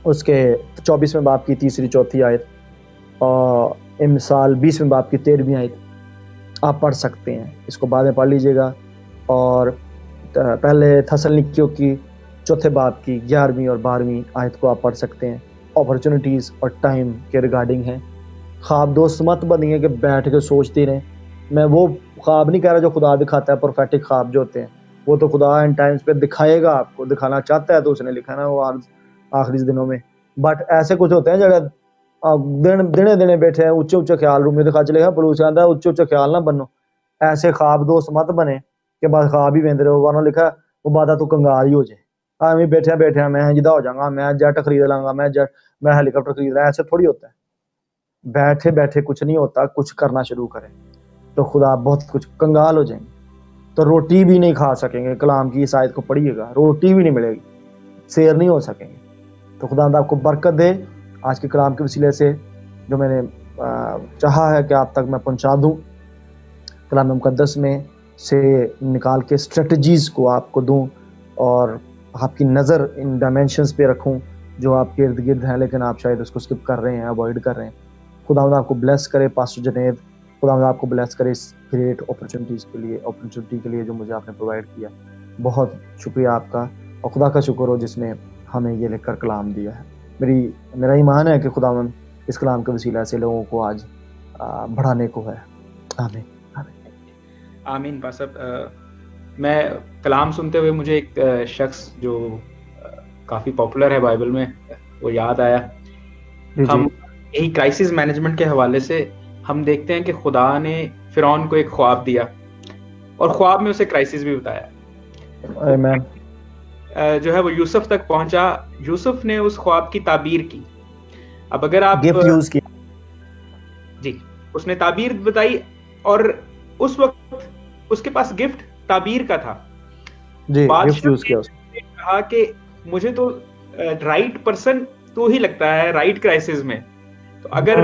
उसके 24वें बाब की 3-4 आयत, और इमसाल 20वें बाब की 13वीं आयत आप पढ़ सकते हैं। इसको बाद में पढ़ लीजिएगा। और पहले थस्सलुनीकियों की 4 बाब की 11वीं और 12वीं आयत को आप पढ़ सकते हैं। अपॉर्चुनिटीज़ और टाइम के रिगार्डिंग है। ख्वाब दोस्त मत बनिए कि बैठ के सोचते रहें। मैं वो ख्वाब नहीं कह रहा जो खुदा दिखाता है, प्रोफेटिक ख्वाब जो होते हैं, वो तो खुदा इन टाइम्स पे दिखाएगा आपको, दिखाना चाहता है तो उसने लिखा ना वो आखिरी दिनों में। बट ऐसे कुछ होते हैं जगह दिने दिने बैठे हैं, उच्चे उच्चे ख्याल रूम में दिखा चलेगा, पड़ोस आंदा उच्चे उच्चे ख्याल ना बनो। ऐसे ख्वाब दोस्त मत बने कि बस ख्वाब ही वेंदे रहो, वरना लिखा वो बादा तू कंगाल ही हो जाए। मैं बैठे मैं जिदा हो जाऊंगा, मैं जेट खरीद लांगा, मैं हेलीकॉप्टर खरीद रहा, ऐसे थोड़ी होता है। बैठे बैठे कुछ नहीं होता, कुछ करना शुरू करें तो खुदा बहुत कुछ, कंगाल हो जाएंगे तो रोटी भी नहीं खा सकेंगे। कलाम की इस आयत को पढ़िएगा, रोटी भी नहीं मिलेगी, सैर नहीं हो सकेंगे। तो खुदा आपको बरकत दे। आज के कलाम के वसीले से जो मैंने चाहा है कि आप तक मैं पहुंचा दूं, कलाम मुकद्दस में से निकाल के स्ट्रेटजीज को आपको दूं, और आपकी नज़र इन डायमेंशंस पे रखूं जो आपके इर्द गिर्द हैं, लेकिन आप शायद उसको स्किप कर रहे हैं, अवॉइड कर रहे हैं। खुदा आपको ब्लेस करे। पास्टर जुनैद, खुदा आपको ब्लेस करे इस ग्रेट अपॉर्चुनिटी के लिए जो मुझे आपने प्रोवाइड किया। बहुत शुक्रिया आपका, और खुदा का शुक्र हो जिसने हमें ये लिखकर कलाम दिया है। मेरा ईमान है कि खुदा इस कलाम के वसीला से लोगों को आज बढ़ाने को है। आमीन आमीन। पासब, मैं कलाम सुनते हुए मुझे एक शख्स जो काफ़ी पॉपुलर है बाइबल में, वो याद आया। हम यही क्राइसिस मैनेजमेंट के हवाले से हम देखते हैं कि खुदा ने फिरौन को एक ख्वाब दिया और ख्वाब में उसे क्राइसिस भी बताया। आमीन। जो है वो यूसुफ तक पहुंचा, यूसुफ ने उस ख्वाब की ताबीर की। अब अगर आप गिफ्ट यूज किया जी, उसने ताबीर बताई और उस वक्त उसके पास गिफ्ट ताबीर का था जी, गिफ्ट यूज किया। उसने कहा कि मुझे तो राइट पर्सन तो ही लगता है राइट क्राइसिस में। तो अगर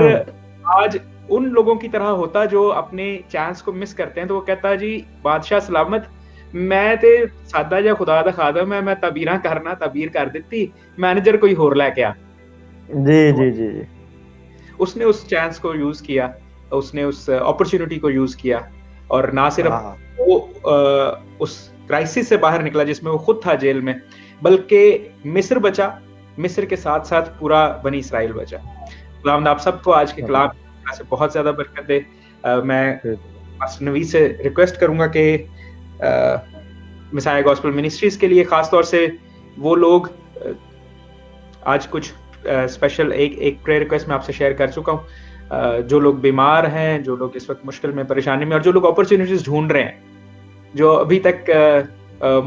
आज उन लोगों की तरह होता जो अपने चांस को मिस करते हैं, तो वो कहता है जी बादशाह सलामत, मैं ते सादा जा खुदा दा खादम है, मैं तबीरां करना तबीर कर देती, मैनेजर कोई होर लेके आ। जी जी जी जी। उसने उस चांस को यूज किया, उसने उस अपॉर्चुनिटी को यूज किया, और ना सिर्फ वो उस क्राइसिस से बाहर निकला जिसमें वो खुद था जेल में, बल्कि मिस्र बचा, मिस्र के साथ साथ पूरा बनी इसराइल बचा। खुदावंद आप सबको आज के कलाम से बहुत ज्यादा बरकत दे। मैं पास्टर नवीद से रिक्वेस्ट करूंगा कि मिसाया गॉस्पेल मिनिस्ट्रीज के लिए खास तौर से वो लोग आज कुछ स्पेशल एक प्रेयर रिक्वेस्ट मैं आपसे शेयर कर चुका हूँ। जो लोग बीमार हैं, जो लोग इस वक्त मुश्किल में, परेशानी में, और जो लोग अपॉर्चुनिटीज ढूंढ रहे हैं, जो अभी तक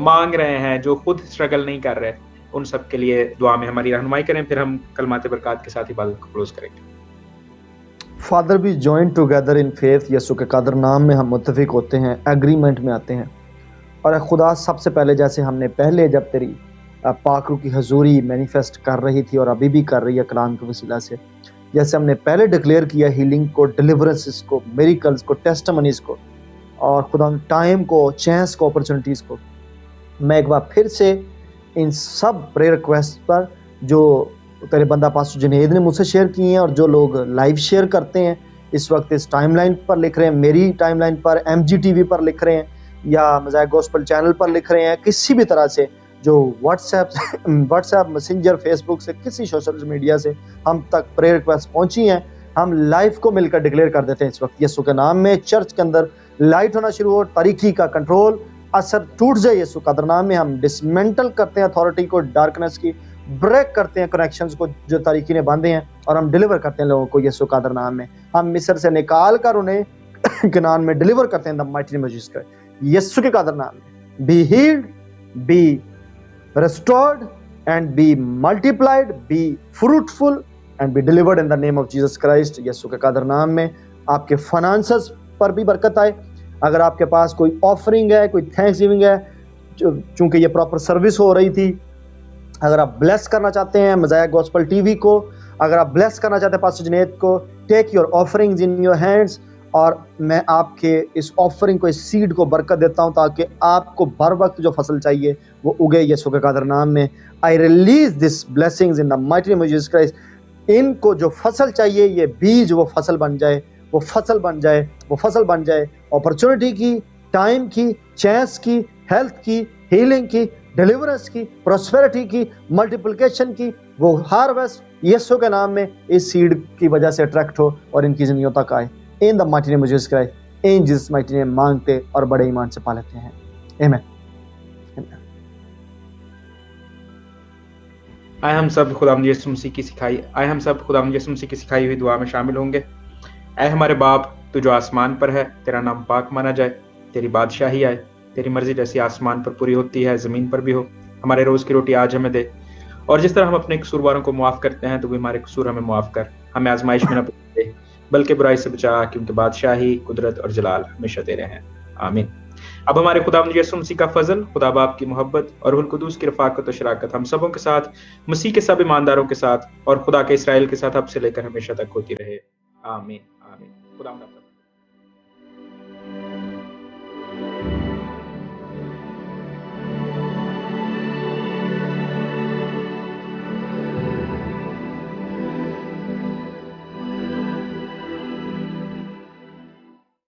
मांग रहे हैं, जो खुद स्ट्रगल नहीं कर रहे, उन सब के लिए दुआ में हमारी रहनुमाई करें। फिर हम कलमाते बरकत के साथ इबादत को क्लोज करेंगे। Father we join together in faith, यीशु के कदर नाम में हम मुत्तफिक होते हैं, एग्रीमेंट में आते हैं। और खुदा सबसे पहले जैसे हमने पहले जब तेरी पाक रूह की हजूरी मैनिफेस्ट कर रही थी और अभी भी कर रही है कलाम के वसीला से, जैसे हमने पहले डिक्लेयर किया हीलिंग को, डिलीवरेंसेस को, मिरेकल्स को, टेस्टिमनीज को, और खुदा टाइम को, चांस को, अपॉर्चुनिटीज़ को, मैं एक बार फिर से इन सब प्रेयर रिक्वेस्ट पर जो तेरे बंदा पास्टर जुनैद ने मुझसे शेयर किए हैं और जो लोग लाइव शेयर करते हैं इस वक्त इस टाइमलाइन पर लिख रहे हैं, मेरी टाइमलाइन पर, MGTV पर लिख रहे हैं, या मज़ाया गॉस्पेल चैनल पर लिख रहे हैं, किसी भी तरह से जो व्हाट्सएप मैसेंजर, फेसबुक से, किसी सोशल मीडिया से हम तक प्रेयर रिक्वेस्ट पहुंची हैं, हम लाइव को मिलकर डिक्लेयर कर देते हैं इस वक्त यीशु के नाम में। चर्च के अंदर लाइट होना शुरू हो, तारीकी का कंट्रोल, असर टूट जाए यीशु का नाम में। हम डिसमेंटल करते हैं अथॉरिटी को, डार्कनेस की, ब्रेक करते हैं कनेक्शंस को जो तारीकी ने बांधे हैं, और हम डिलीवर करते हैं लोगों को यीशु का नाम में। हम मिस्र से निकाल कर उन्हें कनान में डिलीवर करते हैं the mighty name of Jesus Christ, यीशु के कादर नाम में। Be healed, be restored and be multiplied, be fruitful and be delivered in the name of Jesus Christ, यीशु के कादर नाम में। आपके फाइनेंसेस पर भी बरकत आए। अगर आपके पास कोई ऑफरिंग है, कोई थैंक्स गिविंग है, चूंकि ये प्रॉपर सर्विस हो रही थी, अगर आप ब्लेस करना चाहते हैं मज़ाया गॉस्पेल टीवी को, अगर आप ब्लेस करना चाहते हैं पास्टर जुनैद को, take your offerings in your hands, और मैं आपके इस ऑफरिंग को, इस सीड को बरकत देता हूं ताकि आपको बर वक्त जो फसल चाहिए वो उगे यीशु के कादर नाम में। I release this blessings in the mighty name of Jesus Christ. इनको जो फसल चाहिए, ये बीज वो फसल बन जाए, वो फसल बन जाए, वो फसल बन जाए, अपॉर्चुनिटी की, टाइम की, चांस की, हेल्थ की, हीलिंग की, डिलीवरेंस की, प्रोस्पेरिटी की, मल्टीप्लिकेशन की, वो हार्वेस्ट यीशु के नाम में इस सीड की वजह से अट्रैक्ट हो और इनकी जिंदगियों तक आए। इन the mighty name of Jesus Christ, in Jesus mighty name मांगते और बड़े ईमान से पा लेते हैं, आमीन। आए हम सब खुदावंद यीशु मसीह की सिखाई हुई दुआ में शामिल होंगे। ऐ हमारे बाप, तू जो आसमान पर है, तेरा नाम पाक माना जाए, तेरी बादशाही आए, तेरी मर्जी जैसी आसमान पर पूरी होती है ज़मीन पर भी हो। हमारे रोज़ की रोटी आज हमें दे, और जिस तरह हम अपने कसूरवारों को मुआफ़ करते हैं, तो भी हमारे कसूर हमें मुआफ़ कर। हमें आजमाइश में न दे, बल्कि बुराई से बचा, क्योंकि बादशाही, कुदरत और जलाल हमेशा तेरे हैं, आमीन। अब हमारे खुदावंद यीशु मसीह का फजल, खुदा बाप की मोहब्बत और रूहुल कुदूस की रफ़ाकत और शराकत हम सबों के साथ, मसीह के सब ईमानदारों के साथ और खुदा के इस्राएल के साथ अब से लेकर हमेशा तक होती रहे, आमीन आमीन। खुदा